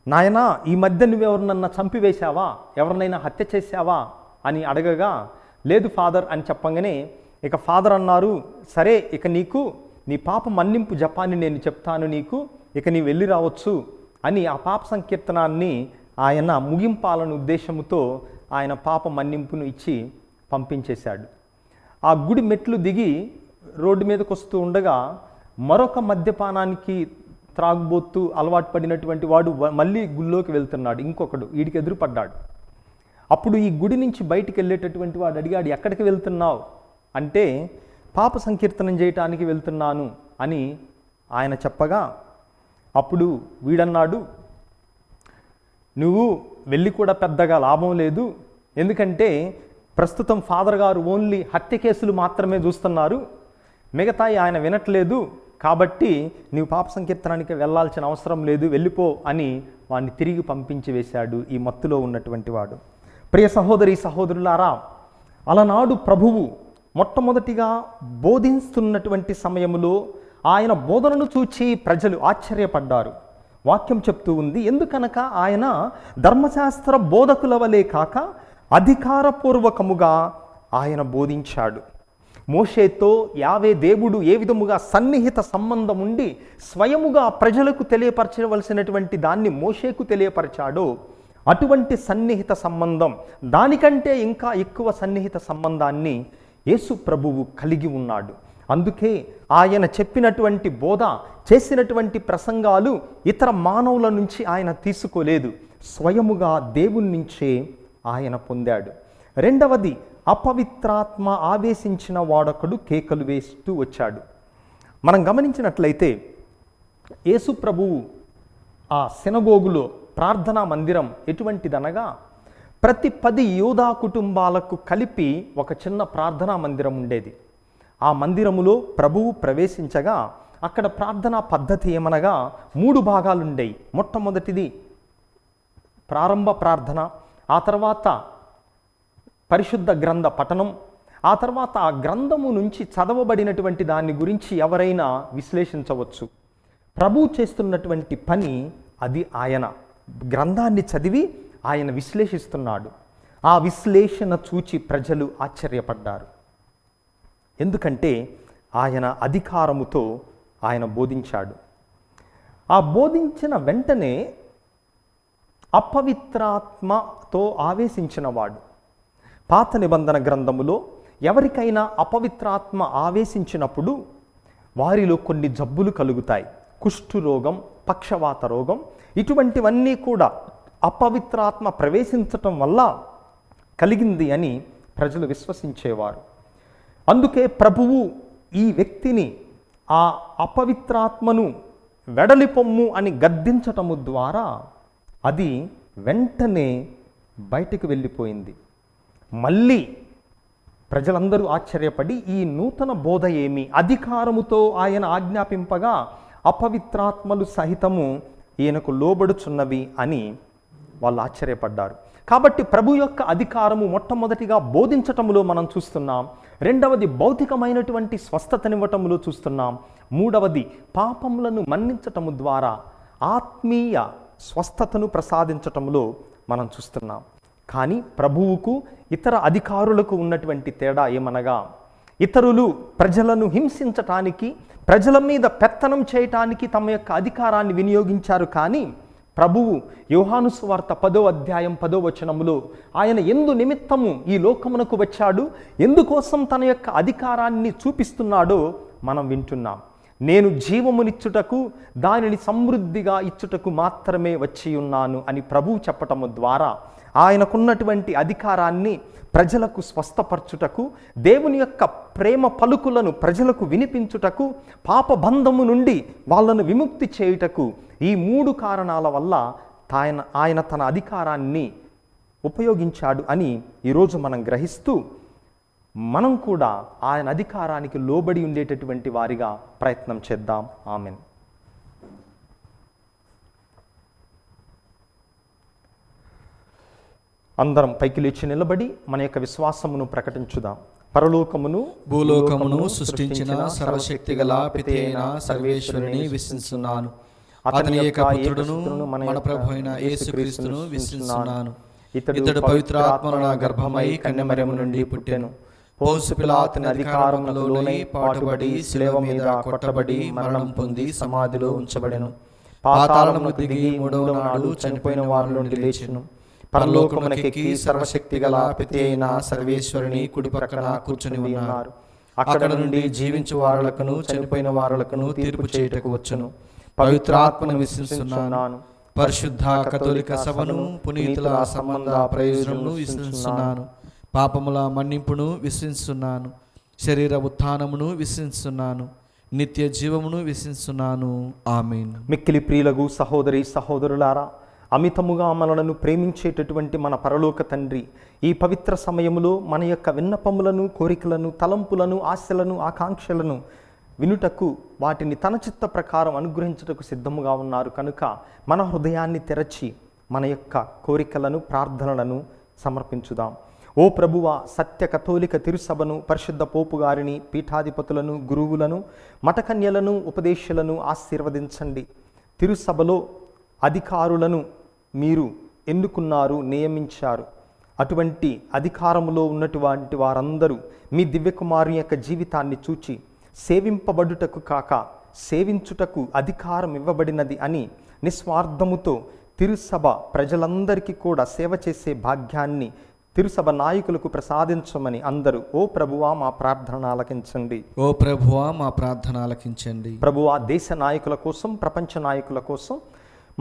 నాయనా, ఈ మధ్య నువ్వెవరినన్నా చంపివేశావా, ఎవరినైనా హత్య చేశావా అని అడగగా, లేదు ఫాదర్ అని చెప్పగానే ఇక ఫాదర్ అన్నారు, సరే ఇక నీకు నీ పాప మన్నింపు జపాన్ని నేను చెప్తాను నీకు, ఇక నీ వెళ్ళి రావచ్చు అని ఆ పాప సంకీర్తనాన్ని ఆయన ముగింపాలన్న ఉద్దేశంతో ఆయన పాప మన్నింపును ఇచ్చి పంపించేశాడు. ఆ గుడి మెట్లు దిగి రోడ్డు మీదకి వస్తూ ఉండగా మరొక మద్యపానానికి త్రాగుబోతూ అలవాటు పడినటువంటి వాడు మళ్ళీ గుళ్ళోకి వెళ్తున్నాడు. ఇంకొకడు వీడికి ఎదురుపడ్డాడు. అప్పుడు ఈ గుడి నుంచి బయటికి వెళ్ళేటటువంటి వాడు అడిగాడు, ఎక్కడికి వెళ్తున్నావు అంటే, పాప సంకీర్తనం చేయటానికి వెళ్తున్నాను అని ఆయన చెప్పగా అప్పుడు వీడన్నాడు, నువ్వు వెళ్ళి కూడా పెద్దగా లాభం లేదు, ఎందుకంటే ప్రస్తుతం ఫాదర్ గారు ఓన్లీ హత్య కేసులు మాత్రమే చూస్తున్నారు, మిగతాయి ఆయన వినట్లేదు, కాబట్టి నీవు పాప సంకీర్తనానికి వెళ్ళాల్సిన అవసరం లేదు, వెళ్ళిపో అని వాడిని తిరిగి పంపించి వేశాడు ఈ మత్తులో ఉన్నటువంటి వాడు. ప్రియ సహోదరి సహోదరులారా, అలనాడు ప్రభువు మొట్టమొదటిగా బోధిస్తున్నటువంటి సమయంలో ఆయన బోధనను చూచి ప్రజలు ఆశ్చర్యపడ్డారు. వాక్యం చెప్తూ ఉంది, ఎందుకనక ఆయన ధర్మశాస్త్ర బోధకుల వలె కాక అధికారపూర్వకముగా ఆయన బోధించాడు. మోషేతో యావే దేవుడు ఏ విధముగా సన్నిహిత సంబంధం ఉండి స్వయముగా ప్రజలకు తెలియపరచవలసినటువంటి దాన్ని మోషేకు తెలియపరిచాడో అటువంటి సన్నిహిత సంబంధం, దానికంటే ఇంకా ఎక్కువ సన్నిహిత సంబంధాన్ని యేసు ప్రభువు కలిగి ఉన్నాడు. అందుకే ఆయన చెప్పినటువంటి బోధ, చేసినటువంటి ప్రసంగాలు ఇతర మానవుల నుంచి ఆయన తీసుకోలేదు, స్వయముగా దేవుని నుంచే ఆయన పొందాడు. రెండవది, అపవిత్రాత్మ ఆవేశించిన వాడొకడు కేకలు వేస్తూ వచ్చాడు. మనం గమనించినట్లయితే యేసు ప్రభువు ఆ సినగోగులో ప్రార్థనా మందిరం ఎటువంటిదనగా, ప్రతి 10 యూదా కుటుంబాలకు కలిపి ఒక చిన్న ప్రార్థనా మందిరం ఉండేది. ఆ మందిరములో ప్రభువు ప్రవేశించగా అక్కడ ప్రార్థనా పద్ధతి ఏమనగా 3 భాగాలుండేవి. మొట్టమొదటిది ప్రారంభ ప్రార్థన, ఆ తర్వాత పరిశుద్ధ గ్రంథ పఠనం, ఆ తర్వాత ఆ గ్రంథము నుంచి చదవబడినటువంటి దాన్ని గురించి ఎవరైనా విశ్లేషించవచ్చు. ప్రభువు చేస్తున్నటువంటి పని అది. ఆయన గ్రంథాన్ని చదివి ఆయన విశ్లేషిస్తున్నాడు. ఆ విశ్లేషణ చూచి ప్రజలు ఆశ్చర్యపడ్డారు. ఎందుకంటే ఆయన అధికారముతో ఆయన బోధించాడు. ఆ బోధించిన వెంటనే అపవిత్రాత్మతో ఆవేశించిన వాడు. పాత నిబంధన గ్రంథములో ఎవరికైనా అపవిత్రాత్మ ఆవేశించినప్పుడు వారిలో కొన్ని జబ్బులు కలుగుతాయి. కుష్ఠు రోగం, పక్షవాత రోగం, ఇటువంటివన్నీ కూడా అపవిత్రాత్మ ప్రవేశించటం వల్ల కలిగింది అని ప్రజలు విశ్వసించేవారు. అందుకే ప్రభువు ఈ వ్యక్తిని ఆ అపవిత్రాత్మను వెడలిపొమ్ము అని గద్దించటము ద్వారా అది వెంటనే బయటికి వెళ్ళిపోయింది. మళ్ళీ ప్రజలందరూ ఆశ్చర్యపడి, ఈ నూతన బోధ ఏమి, అధికారముతో ఆయన ఆజ్ఞాపింపగా అపవిత్రాత్మలు సహితము ఈయనకు లోబడుచున్నవి అని వాళ్ళు ఆశ్చర్యపడ్డారు. కాబట్టి ప్రభు యొక్క అధికారము మొట్టమొదటిగా బోధించటములో మనం చూస్తున్నాం. రెండవది భౌతికమైనటువంటి స్వస్థతనివ్వటములో చూస్తున్నాం. మూడవది పాపములను మన్నించటము ద్వారా ఆత్మీయ స్వస్థతను ప్రసాదించటములో మనం చూస్తున్నాం. కానీ ప్రభువుకు ఇతర అధికారులకు ఉన్నటువంటి తేడా ఏమనగా, ఇతరులు ప్రజలను హింసించటానికి, ప్రజల మీద పెత్తనం చేయటానికి తమ యొక్క అధికారాన్ని వినియోగించారు. కానీ ప్రభువు యోహాను సువార్త 10వ అధ్యాయం 10వ వచనములో ఆయన ఎందు నిమిత్తము ఈ లోకమునకు వచ్చాడు, ఎందుకోసం తన యొక్క అధికారాన్ని చూపిస్తున్నాడో మనం వింటున్నాం. నేను జీవమునిచ్చుటకు దానిని సమృద్ధిగా ఇచ్చుటకు మాత్రమే వచ్చి ఉన్నాను అని ప్రభువు చెప్పటము ద్వారా ఆయనకున్నటువంటి అధికారాన్ని ప్రజలకు స్వస్థపరచుటకు, దేవుని యొక్క ప్రేమ పలుకులను ప్రజలకు వినిపించుటకు, పాపబంధము నుండి వాళ్ళను విముక్తి చేయుటకు, ఈ 3 కారణాల వల్ల ఆయన తన అధికారాన్ని ఉపయోగించాడు అని ఈరోజు మనం గ్రహిస్తూ మనం కూడా ఆయన అధికారానికి లోబడి ఉండేటటువంటి వారిగా ప్రయత్నం చేద్దాం. ఆమెన్. అందరం పైకి లేచి నిలబడి మన యొక్క విశ్వాసమును ప్రకటించుదాం. పరలోకమును భూలోకమును సృష్టించిన సర్వశక్తిగల పితైన సర్వేశ్వరుని విశ్వసిస్తున్నాను. అతని యొక్క పుత్రుడును మన ప్రభు అయిన యేసుక్రీస్తును విశ్వసిస్తున్నాను. ఇతడు పవిత్రాత్మల గర్భమై కన్యమరియము నుండి పుట్టెను. పోన్సు పిలాతుని అధికారములోనే పాటుబడి శిలువ మీద కొట్టబడి మరణం పొంది సమాధిలో ఉంచబడెను. పాతాళమును దిగి 3వ నాడు చనిపోయిన వారి నుండి లేచెను. పరలోకమునకెక్కి సర్వశక్తి గల పితైన సర్వేశ్వరుని కుడి పక్కన కూర్చుని ఉన్నారు. అక్కడ నుండి జీవించు వారులకును చనిపోయిన వారులకును తీర్పు చేయుటకు వచ్చును. పవిత్రాత్మను విశ్వసిస్తున్నాను. పరిశుద్ధ కథోలిక సభను, పునీతుల సంబంధ ప్రయోజనమును విశ్వసిస్తున్నాను. పాపముల మన్నింపును విశ్వసిస్తున్నాను. శరీర ఉత్థానమును విశ్వసిస్తున్నాను. నిత్య జీవమును విశ్వసిస్తున్నాను. ఆమేన్. మిక్కిలి ప్రియులకు సహోదరి సహోదరులారా, అమితముగా మనలను ప్రేమించేటటువంటి మన పరలోక తండ్రి ఈ పవిత్ర సమయములో మన యొక్క విన్నపములను, కోరికలను, తలంపులను, ఆశలను, ఆకాంక్షలను వినుటకు, వాటిని తన చిత్త ప్రకారం అనుగ్రహించుటకు సిద్ధముగా ఉన్నారు కనుక మన హృదయాన్ని తెరచి మన యొక్క కోరికలను, ప్రార్థనలను సమర్పించుదాం. ఓ ప్రభువా, సత్య కథోలిక తిరుసభను, పరిశుద్ధ పోపు గారిని, పీఠాధిపతులను, గురువులను, మఠకన్యలను, ఉపదేశులను ఆశీర్వదించండి. తిరుసభలో అధికారులను మీరు ఎన్నుకున్నారు, నియమించారు. అటువంటి అధికారములో ఉన్నటువంటి వారందరూ మీ దివ్యకుమారుని యొక్క జీవితాన్ని చూచి సేవింపబడుటకు కాక సేవించుటకు అధికారం ఇవ్వబడినది అని నిస్వార్థముతో తిరుసభ ప్రజలందరికీ కూడా సేవ చేసే భాగ్యాన్ని తిరుసభ నాయకులకు ప్రసాదించమని అందరూ ఓ ప్రభువా మా ప్రార్థన ఆలకించండి. ఓ ప్రభువా మా ప్రార్థన ఆలకించండి. ప్రభువా, దేశ నాయకుల కోసం, ప్రపంచ నాయకుల కోసం,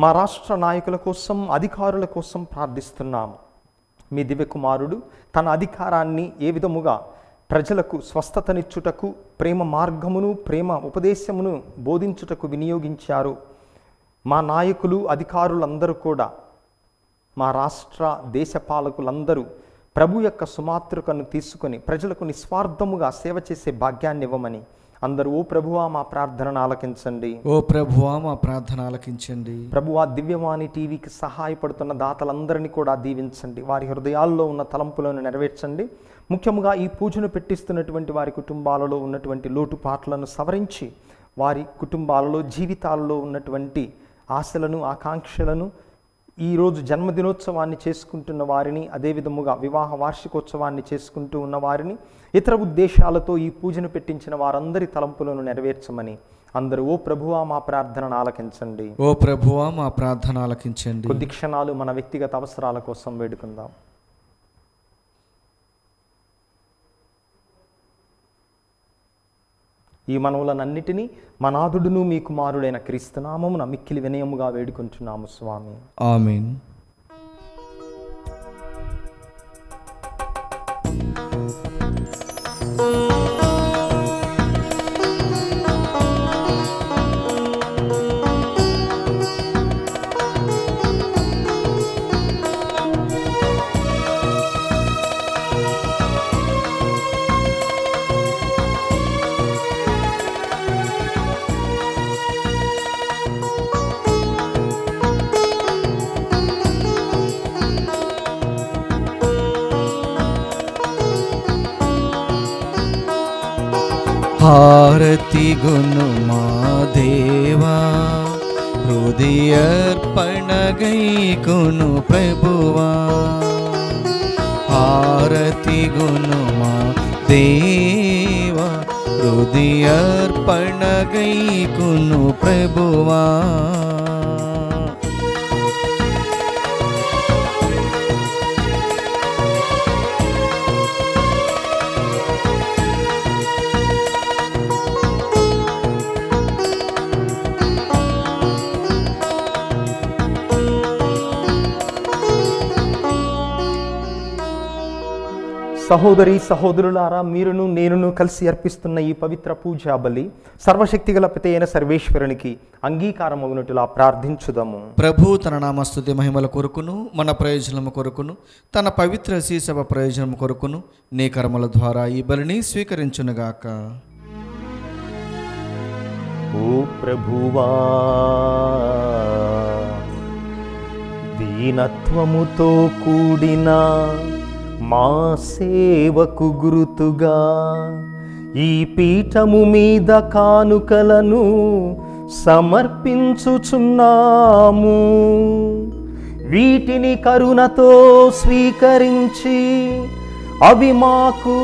మా రాష్ట్ర నాయకుల కోసం, అధికారుల కోసం ప్రార్థిస్తున్నాము. మీ దివ్యకుమారుడు తన అధికారాన్ని ఏ విధముగా ప్రజలకు స్వస్థతనిచ్చుటకు, ప్రేమ మార్గమును, ప్రేమ ఉపదేశమును బోధించుటకు వినియోగించారు. మా నాయకులు, అధికారులందరూ కూడా, మా రాష్ట్ర దేశ పాలకులందరూ ప్రభు యొక్క సుమాతృకను తీసుకొని ప్రజలకు నిస్వార్థముగా సేవ చేసే భాగ్యాన్ని ఇవ్వమని అందరూ ఓ ప్రభువా మా ప్రార్థనను ఆలకించండి. ఓ ప్రభువా మా ప్రార్థన ఆలకించండి. ప్రభువా, దివ్యవాణి టీవీకి సహాయపడుతున్న దాతలందరినీ కూడా దీవించండి. వారి హృదయాల్లో ఉన్న తలంపులను నెరవేర్చండి. ముఖ్యంగా ఈ పూజను పెట్టిస్తున్నటువంటి వారి కుటుంబాలలో ఉన్నటువంటి లోటుపాట్లను సవరించి వారి కుటుంబాలలో, జీవితాలలో ఉన్నటువంటి ఆశలను, ఆకాంక్షలను, ఈరోజు జన్మదినోత్సవాన్ని చేసుకుంటున్న వారిని, అదేవిధముగా వివాహ వార్షికోత్సవాన్ని చేసుకుంటూ ఉన్న వారిని, ఇతర ఉద్దేశాలతో ఈ పూజను పెట్టించిన వారందరి తలంపులను నెరవేర్చమని అందరూ ఓ ప్రభువా మా ప్రార్థనను ఆలకించండి. ఓ ప్రభువా మా ప్రార్థన ఆలకించండి. కొద్ది క్షణాలు మన వ్యక్తిగత అవసరాల కోసం వేడుకుందాం. ఈ మనవులనన్నిటినీ మనాథుడును మీ కుమారుడైన క్రీస్తు నామమున మిక్కిలి వినయముగా వేడుకుంటున్నాము స్వామి. ఆమేన్. హారతి గును మా దేవా, హృదయర్పణగై కును ప్రభువా. హారతి గును మా దేవా, హృదయర్పణగై కును ప్రభువా. సహోదరి సహోదరులారా, మీరును నేనును కలిసి అర్పిస్తున్న ఈ పవిత్ర పూజా బలి సర్వశక్తిగల పిత అయిన సర్వేశ్వరునికి అంగీకారమగునట్టులా ప్రార్థించుదాము. ప్రభు తన నామస్తుతి మహిమల కొరకును మన ప్రయోజనము కొరకును తన పవిత్ర శ్రీసభ ప్రయోజనము కొరకును నీ కర్మల ద్వారా ఈ బలిని స్వీకరించునుగాక. ఓ ప్రభువా, దీనత్వముతో కూడిన మా సేవకు గురుతుగా ఈ పీఠము మీద కానుకలను సమర్పించుచున్నాము. వీటిని కరుణతో స్వీకరించి అవి మాకు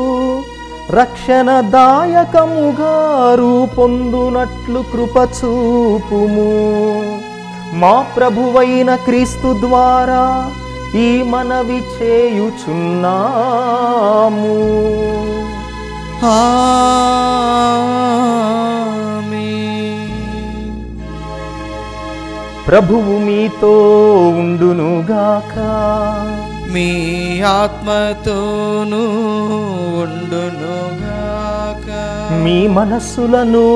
రక్షణదాయకముగా రూపొందునట్లు కృపచూపుము. మా ప్రభువైన క్రీస్తు ద్వారా ఈ మనవి చేయుచున్నాము. ఆమేన్. ప్రభువు మీతో ఉండునుగాక. మీ ఆత్మతోనూ ఉండునుగాక. మీ మనస్సులను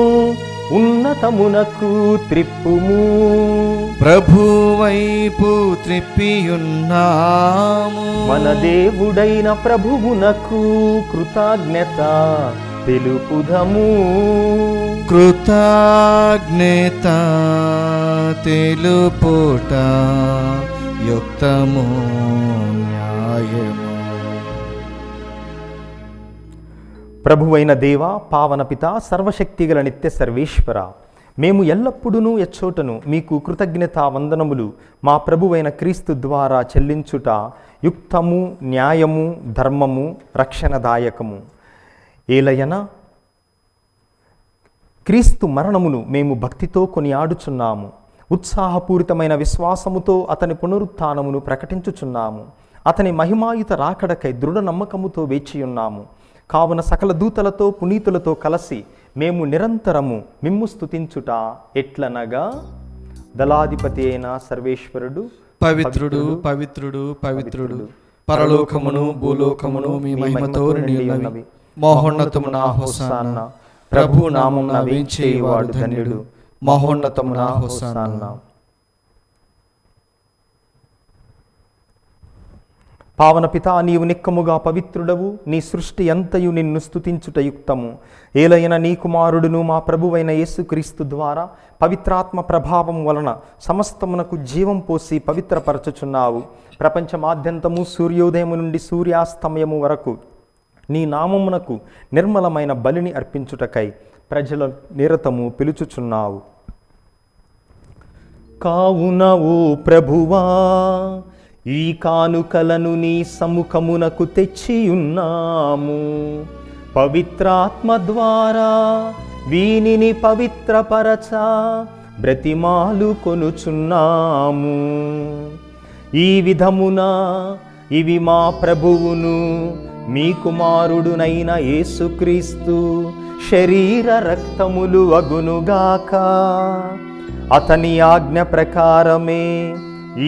ఉన్నతమునకు త్రిప్పుము. ప్రభు వైపు త్రిప్పియున్నాము. మన దేవుడైన ప్రభువునకు కృతజ్ఞత తెలుపుదము. కృతజ్ఞత తెలుపుట యుక్తము న్యాయము. ప్రభువైన దేవ, పావన పిత, సర్వశక్తిగల నిత్య సర్వేశ్వర, మేము ఎల్లప్పుడూ ఎచ్చోటను మీకు కృతజ్ఞతా వందనములు మా ప్రభువైన క్రీస్తు ద్వారా చెల్లించుట యుక్తము, న్యాయము, ధర్మము, రక్షణదాయకము. ఏలయన క్రీస్తు మరణమును మేము భక్తితో కొనియాడుచున్నాము. ఉత్సాహపూరితమైన విశ్వాసముతో అతని పునరుత్థానమును ప్రకటించుచున్నాము. అతని మహిమాయుత రాకడకై దృఢ నమ్మకముతో వేచియున్నాము. కావున సకల దూతలతో పునీతులతో కలిసి మేము నిరంతరము మిమ్ము స్తుతించుట ఎట్లనగా, దళాధిపతి అయిన సర్వేశ్వరుడు పవిత్రుడు పవిత్రుడు పవిత్రుడు, పరలోకమును భూలోకమును మీ మహిమతో నిండియున్నవి. మహోన్నతమున హోసాన్న. ప్రభు నామమున వేంచేయువాడు ధన్యుడు. మహోన్నతమున హోసాన్న. పావన పితా, నీవు నిక్కముగా పవిత్రుడవు. నీ సృష్టి అంతయు నిన్ను స్తుతించుట యుక్తము. ఏలైన నీ కుమారుడును మా ప్రభువైన యేసుక్రీస్తు ద్వారా పవిత్రాత్మ ప్రభావం వలన సమస్తమునకు జీవం పోసి పవిత్రపరచుచున్నావు. ప్రపంచమాద్యంతము సూర్యోదయము నుండి సూర్యాస్తమయము వరకు నీ నామమునకు నిర్మలమైన బలిని అర్పించుటకై ప్రజల నిరతము పిలుచుచున్నావు. కావున ఓ ప్రభువా, ఈ కానుకలను నీ సముఖమునకు తెచ్చియున్నాము. పవిత్రాత్మ ద్వారా వీనిని పవిత్రపరచ బ్రతిమాలు కొనుచున్నాము. ఈ విధమున ఇవి మా ప్రభువును మీ కుమారుడునైన యేసుక్రీస్తు శరీర రక్తములు అగునుగాక. అతని ఆజ్ఞ ప్రకారమే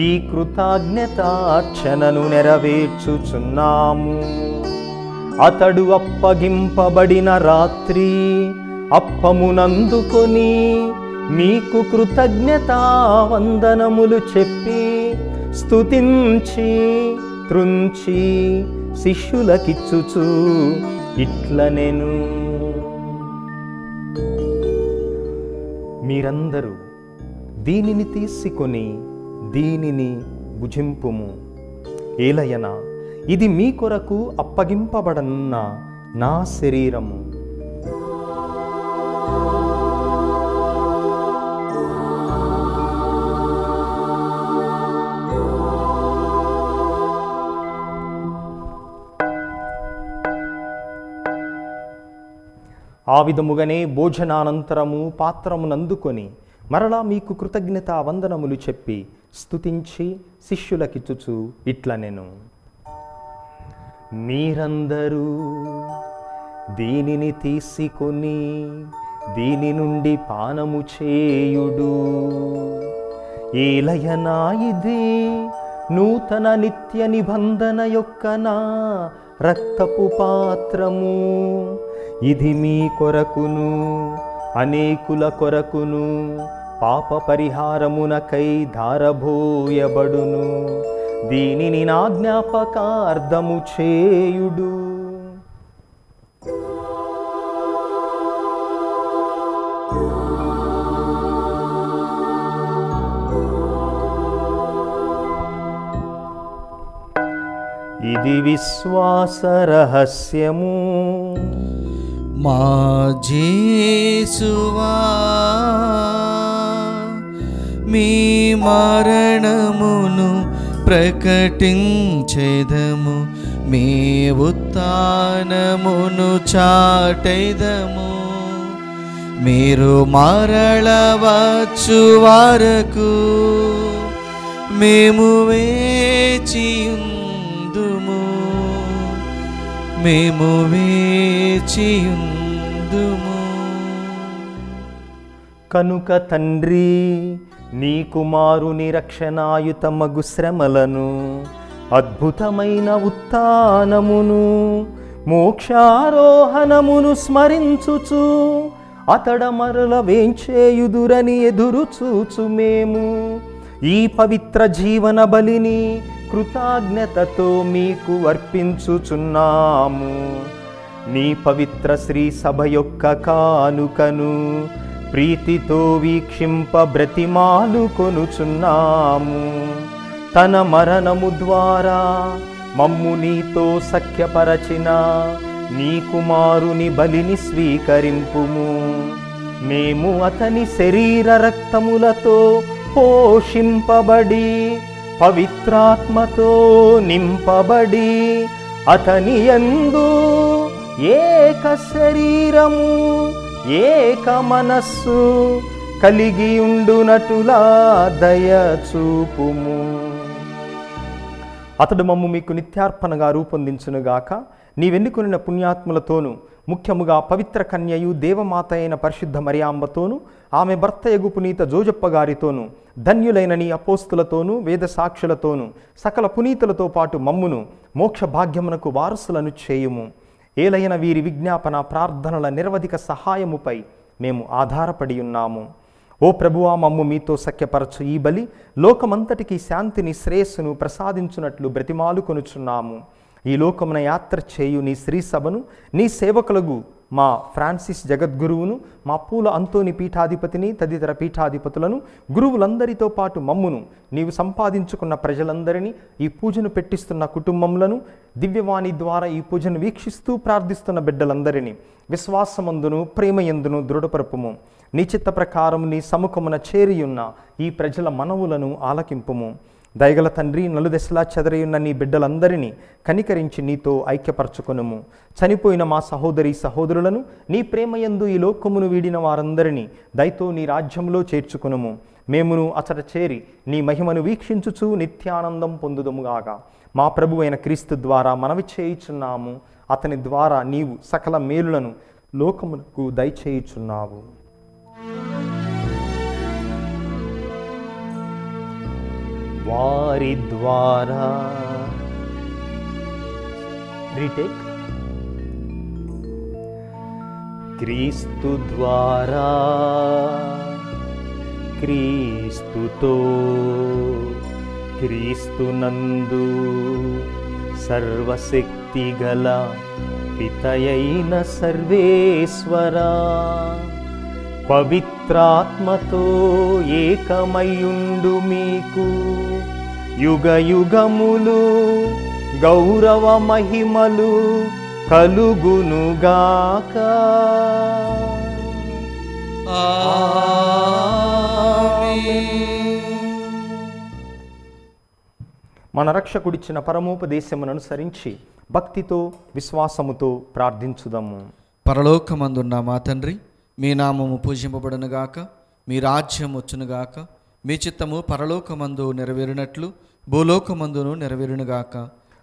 ఈ కృతజ్ఞతార్చనను నెరవేర్చుచున్నాము. అతడు అప్పగింపబడిన రాత్రి అప్పమునందుకొని మీకు కృతజ్ఞతా వందనములు చెప్పి స్తుతించి త్రుంచి శిష్యులకిచ్చుచు ఇట్లనెను, మీరందరూ దీనిని తీసుకొని దీనిని భుజింపుము. ఏలయన ఇది మీ కొరకు అప్పగింపబడనున్న నా శరీరము. ఆ విధముగానే భోజనానంతరము పాత్రమునందుకొని మరలా మీకు కృతజ్ఞతా వందనములు చెప్పి స్తుతించి శిష్యులకిచ్చుచు ఇట్లనెను, మీరందరూ దీనిని తీసుకొని దీని నుండి పానము చేయుడు. ఏలయనా ఇది నూతన నిత్య నిబంధన యొక్క నా రక్తపు పాత్రము. ఇది మీ కొరకును అనేకుల కొరకును పాప పరిహారమునకై ధారబోయబడును. దీనిని నా జ్ఞాపకార్థము చేయుడు. ఇది విశ్వాస రహస్యము. మా యేసువా మీ మరణమును ప్రకటించెదము, మీ ఉత్థానమును చాటెదము. మీరు మరలవచ్చు వరకు మేము వేచియుందుము, మేము వేచియుందుము. కనుక తండ్రి, నీ కుమారుని రక్షణాయుతమగు శ్రమలను, అద్భుతమైన ఉత్థానమును, మోక్షారోహణమును స్మరించుచు అతడ మరల వేంచేయుదురని ఎదురు చూచు మేము ఈ పవిత్ర జీవన బలిని కృతజ్ఞతతో మీకు అర్పించుచున్నాము. నీ పవిత్ర శ్రీ సభ యొక్క కానుకను ప్రీతితో వీక్షింప బ్రతిమాలు కొనుచున్నాము. తన మరణము ద్వారా మమ్ము నీతో సఖ్యపరచిన నీ కుమారుని బలిని స్వీకరింపుము. మేము అతని శరీర రక్తములతో పోషింపబడి పవిత్రాత్మతో నింపబడి అతని యందు ఏక శరీరము ఏక మనస్సు కలిగి ఉండునటులా దయ చూపుము. అతడు మమ్ము మీకు నిత్యార్పణగా రూపొందించునుగాక. నీవెన్నుకొనిన పుణ్యాత్ములతోనూ ముఖ్యముగా పవిత్ర కన్యయు దేవమాత అయిన పరిశుద్ధ మరియాంబతోనూ ఆమె భర్తయగు పునీత జోజప్ప గారితోనూ ధన్యులైన నీ అపోస్తులతోనూ వేద సాక్షులతోనూ సకల పునీతులతో పాటు మమ్మును మోక్ష భాగ్యమునకు వారసులను చేయుము. ఏలైన వీరి విజ్ఞాపన ప్రార్థనల నిరవధిక సహాయముపై మేము ఆధారపడి ఉన్నాము. ఓ ప్రభువా, మమ్ము మీతో సఖ్యపరచు ఈ బలి లోకమంతటికి శాంతిని శ్రేయస్సును ప్రసాదించున్నట్లు బ్రతిమాలు కొనుచున్నాము. ఈ లోకమున యాత్ర చేయు నీ శ్రీ సభను, నీ సేవకులకు మా ఫ్రాన్సిస్ జగద్గురువును, మా పూల అంతోని పీఠాధిపతిని, తదితర పీఠాధిపతులను, గురువులందరితో పాటు మమ్మును, నీవు సంపాదించుకున్న ప్రజలందరినీ, ఈ పూజను పెట్టిస్తున్న కుటుంబములను, దివ్యవాణి ద్వారా ఈ పూజను వీక్షిస్తూ ప్రార్థిస్తున్న బిడ్డలందరినీ విశ్వాసమందును ప్రేమయందును దృఢపరపుము. నీ చిత్త ప్రకారం నీ సముఖమున చేరియున్న ఈ ప్రజల మనవులను ఆలకింపుము. దయగల తండ్రి, నలుదెసలా చెదరయున్న నీ బిడ్డలందరినీ కనికరించి నీతో ఐక్యపరచుకొనుము. చనిపోయిన మా సహోదరి సహోదరులను నీ ప్రేమయందు ఈ లోకమును వీడిన వారందరినీ దయతో నీ రాజ్యంలో చేర్చుకొనుము. మేమును అచట చేరి నీ మహిమను వీక్షించుచు నిత్యానందం పొందుదముగాక. మా ప్రభు అయిన క్రీస్తు ద్వారా మనవి చేయుచున్నాము. అతని ద్వారా నీవు సకల మేలులను లోకమునకు దయచేయుచున్నావు. వారి ద్వారా రీటేక్ క్రీస్తు ద్వారా క్రీస్తుతో క్రీస్తునందు సర్వశక్తి గల పితయైన సర్వేశ్వరా, పవిత్రాత్మతో ఏకమయుండు మీకు యుగ యుగములు గౌరవ మహిమలు కలుగునుగాక. మన రక్షకుడిచ్చిన పరమోపదేశమును అనుసరించి భక్తితో విశ్వాసముతో ప్రార్థించుదాము. పరలోకమందున్న మా తండ్రి, మీ నామము పూజింపబడునుగాక, మీ రాజ్యం వచ్చునుగాక, మీ చిత్తము పరలోకమందు నెరవేరినట్లు భూలోకమందును నెరవేరునుగాక.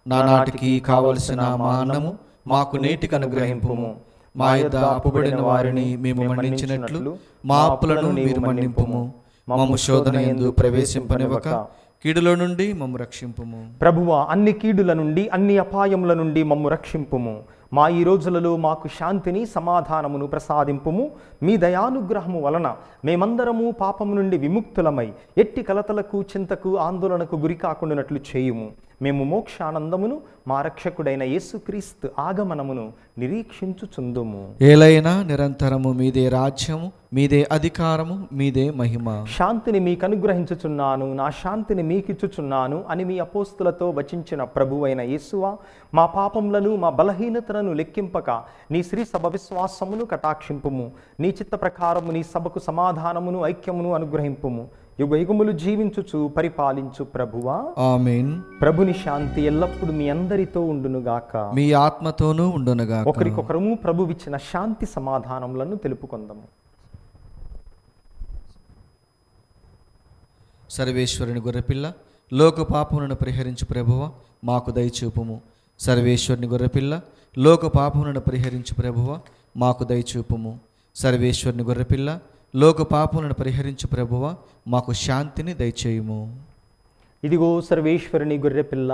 నానాటికి కావలసిన మా అన్నము మాకు నేటికి అనుగ్రహింపుము. మా యొద్ద అప్పుబడిన వారిని మేము మన్నించినట్లు మా అప్పులను మీరు మన్నింపుము. మమ్ము శోధన యందు ప్రవేశింపనివ్వక కీడులో నుండి మమ్ము రక్షింపుము. ప్రభువా, అన్ని కీడుల నుండి అన్ని అపాయముల నుండి మమ్ము రక్షింపుము. మా ఈ రోజులలో మాకు శాంతిని సమాధానమును ప్రసాదింపుము. మీ దయానుగ్రహము వలన మేమందరము పాపము నుండి విముక్తులమై ఎట్టి కలతలకు చింతకు ఆందోళనకు గురి కాకుండానట్లు చేయుము. మేము మోక్షానందమును మా రక్షకుడైన యేసుక్రీస్తు ఆగమనమును నిరీక్షించుచుందుము. ఏలైనా నిరంతరము మీదే రాజ్యము, మీదే అధికారము, మీదే మహిమ. శాంతిని మీకు అనుగ్రహించుచున్నాను, నా శాంతిని మీకిచ్చుచున్నాను అని మీ అపోస్తులతో వచించిన ప్రభువైన యేసువా, మా పాపములను మా బలహీనతలను లెక్కింపక నీ శ్రీ సభ విశ్వాసమును కటాక్షింపుము. నీ చిత్త ప్రకారము నీ సభకు సమాధానమును ఐక్యమును అనుగ్రహింపుము. యుగ యుగములు జీవించుచు పరిపాలించు ప్రభువా, ఆమేన్. ప్రభుని శాంతి ఎల్లప్పుడు మీ అందరితో ఉండునుగాక, మీ ఆత్మతోనూ ఉండునుగాక. ఒకరికొకరము ప్రభువిచ్చిన శాంతి సమాధానములను తెలుపుకొందము. సర్వేశ్వరుని గొర్రెపిల్ల, లోక పాపములను పరిహరించు ప్రభువ, మాకు దయచూపుము. సర్వేశ్వరుని గొర్రెపిల్ల, లోక పాపములను పరిహరించు ప్రభువ, మాకు దయచూపుము. సర్వేశ్వరుని గొర్రెపిల్ల, లోక పాపములను పరిహరించు ప్రభువ, మాకు శాంతిని దయచేయుము. ఇదిగో సర్వేశ్వరుని గొర్రెపిల్ల,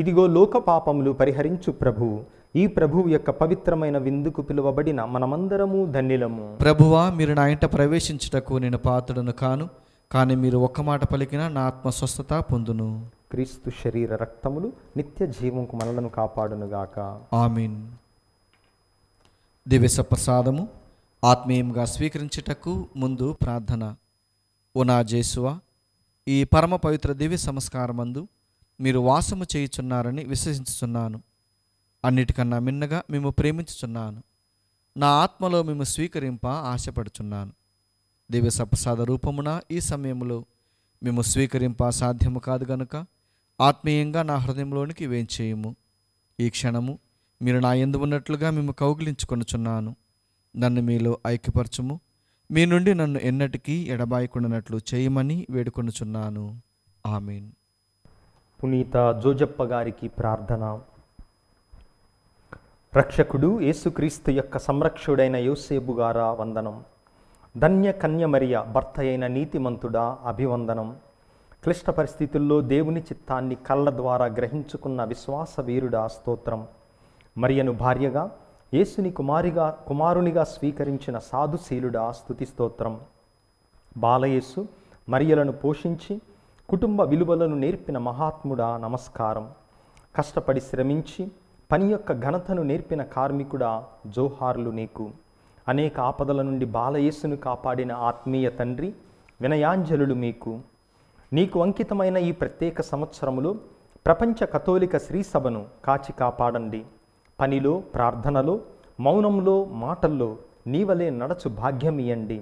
ఇదిగో లోక పాపములు పరిహరించు ప్రభువు. ఈ ప్రభువు యొక్క పవిత్రమైన విందుకు పిలువబడిన మనమందరము ధన్యులము. ప్రభువా, మీరు నా ఇంట ప్రవేశించుటకు నేను పాత్రుడను కాను, కానీ మీరు ఒక్క మాట పలికినా నా ఆత్మ స్వస్థత పొందును. క్రీస్తు శరీర రక్తములు నిత్య జీవంకు మనలను కాపాడునుగాక, ఆమీన్. దివ్య ప్రసాదము ఆత్మీయంగా స్వీకరించుటకు ముందు ప్రార్థన. ఓ నా జేసువా, ఈ పరమ పవిత్ర దివ్య సంస్కారమందు మీరు వాసము చేయుచున్నారని విశ్వసించుచున్నాను. అన్నిటికన్నా మిన్నగా మేము ప్రేమించుచున్నాను. నా ఆత్మలో మేము స్వీకరింప ఆశపడుచున్నాను. దివ్య సప్రసాద రూపమున ఈ సమయంలో మేము స్వీకరింప సాధ్యము కాదు గనుక ఆత్మీయంగా నా హృదయంలోనికి వేంచేయము. ఈ క్షణము మీరు నా యందు ఉన్నట్లుగా మేము కౌగిలించుకొనుచున్నాను. నన్ను మీలో ఐక్యపరచుము. మీ నుండి నన్ను ఎన్నటికీ ఎడబాయకుండానట్లు చేయమని వేడుకొనుచున్నాను. ఆమేన్. పునీత జోజప్ప గారికి ప్రార్థన. రక్షకుడు యేసుక్రీస్తు యొక్క సంరక్షకుడైన యోసేపు గారా వందనం. ధన్య కన్యమరియ భర్త అయిన నీతిమంతుడా అభివందనం. క్లిష్ట పరిస్థితుల్లో దేవుని చిత్తాన్ని కళ్ళ ద్వారా గ్రహించుకున్న విశ్వాస వీరుడా స్తోత్రం. మరియను భార్యగా, యేసుని కుమారునిగా స్వీకరించిన సాధుశీలుడా స్తుతి స్తోత్రం. బాలయేసు మరియలను పోషించి కుటుంబ విలువలను నేర్పిన మహాత్ముడా నమస్కారం. కష్టపడి శ్రమించి పని యొక్క ఘనతను నేర్పిన కార్మికుడా జోహార్లు నీకు. అనేక ఆపదల నుండి బాలయేసును కాపాడిన ఆత్మీయ తండ్రి వినయాంజలులు మీకు. నీకు అంకితమైన ఈ ప్రత్యేక సంవత్సరములో ప్రపంచ కథోలిక శ్రీసభను కాచి కాపాడండి. పనిలో, ప్రార్థనలో, మౌనంలో, మాటల్లో నీవలే నడచు భాగ్యమియండి.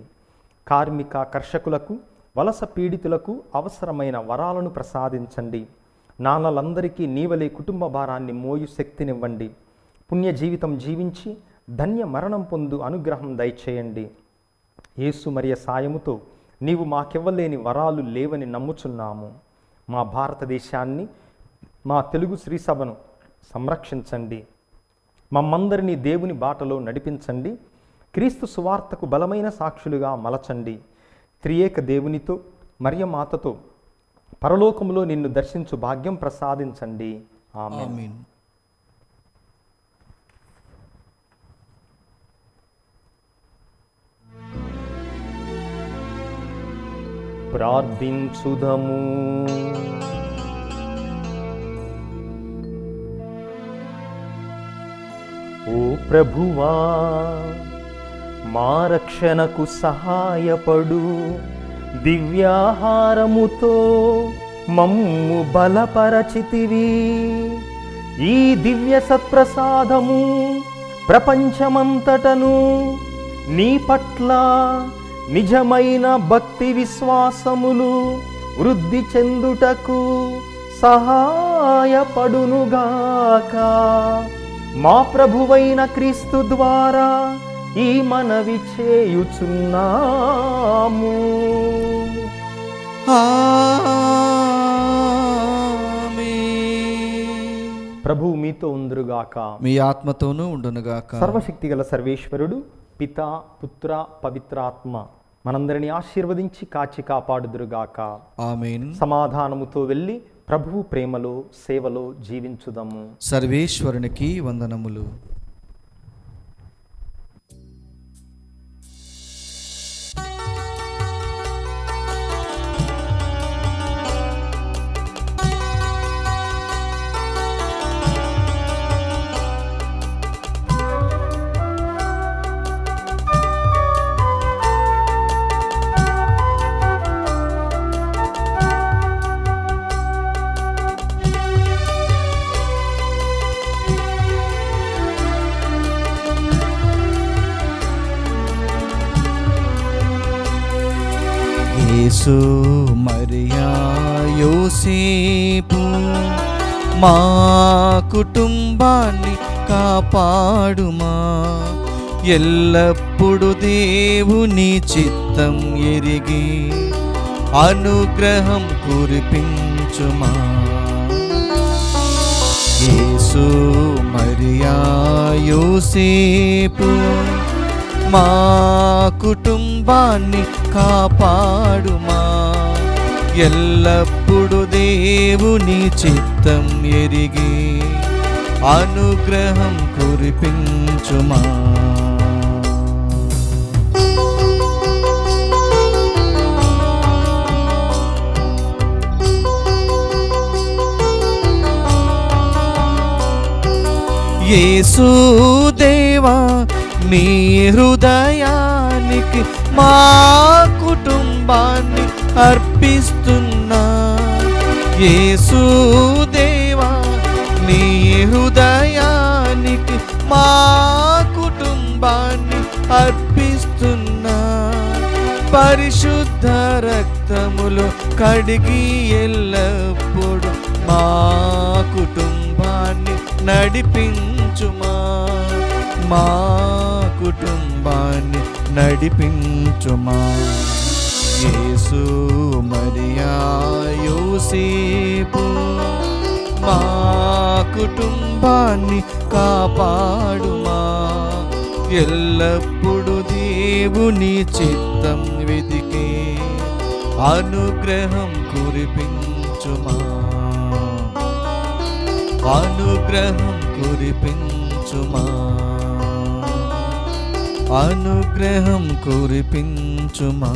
కార్మిక కర్షకులకు, వలస పీడితులకు అవసరమైన వరాలను ప్రసాదించండి. నాన్నలందరికీ నీవలే కుటుంబ భారాన్ని మోయు శక్తినివ్వండి. పుణ్య జీవితం జీవించి ధన్య మరణం పొందు అనుగ్రహం దయచేయండి. యేసు మరియ సాయముతో నీవు మాకివ్వలేని వరాలు లేవని నమ్ముచున్నాము. మా భారతదేశాన్ని, మా తెలుగు శ్రీసభను సంరక్షించండి. మమ్మందరినీ దేవుని బాటలో నడిపించండి. క్రీస్తు సువార్తకు బలమైన సాక్షులుగా మలచండి. త్రియేక దేవునితో, మరియమాతతో పరలోకములో నిన్ను దర్శించు భాగ్యం ప్రసాదించండి. ఆమేన్. ప్రార్థించుదము. ఓ ప్రభువా, మా రక్షణకు సహాయపడు. దివ్యాహారముతో మమ్ము బలపరచితివి. ఈ దివ్య సత్ప్రసాదము ప్రపంచమంతటను నీ పట్ల నిజమైన భక్తి విశ్వాసములు వృద్ధి చెందుటకు సహాయపడునుగాక. మా ప్రభువైన క్రీస్తు ద్వారా ఈ మనవి చేయుచున్నాము. ప్రభువు మీతో ఉందురుగాక, మీ ఆత్మతోనూ ఉండునుగాక. సర్వశక్తిగల సర్వేశ్వరుడు పితా, పుత్ర, పవిత్రాత్మ మనందరినీ ఆశీర్వదించి కాచి కాపాడుదురుగాక. ఆమేన్. సమాధానముతో వెళ్ళి ప్రభువు ప్రేమలో సేవలో జీవించుదాము. సర్వేశ్వరునికి వందనములు. యేసు మరియా యోసేపు మా కుటుంబాన్ని కాపాడుమా. ఎల్లప్పుడు దేవుని చిత్తం ఎరిగి అనుగ్రహం కురిపించుమా. యేసు మరియా యోసేపు మా కుటుంబాన్ని కాపాడుమా. ఎల్లప్పుడు దేవుని చిత్తం ఎరిగి అనుగ్రహం కురిపించుమా. యేసు దేవా నీ హృదయానికి మా కుటుంబాన్ని అర్పిస్తున్నా. యేసు దేవా నీ హృదయానికి మా కుటుంబాన్ని అర్పిస్తున్నా. పరిశుద్ధ రక్తములో కడిగి ఎల్లప్పుడు మా కుటుంబాన్ని నడిపించుమా. మా కుటుంబాన్ని నడిపించుమా. యేసు మరియా యోసేపు మా కుటుంబాన్ని కాపాడుమా. ఎల్లప్పుడు దేవుని చిత్తం వెతికి అనుగ్రహం కురిపించుమా. అనుగ్రహం కురిపించుమా. అనుగ్రహం కురిపించుమా.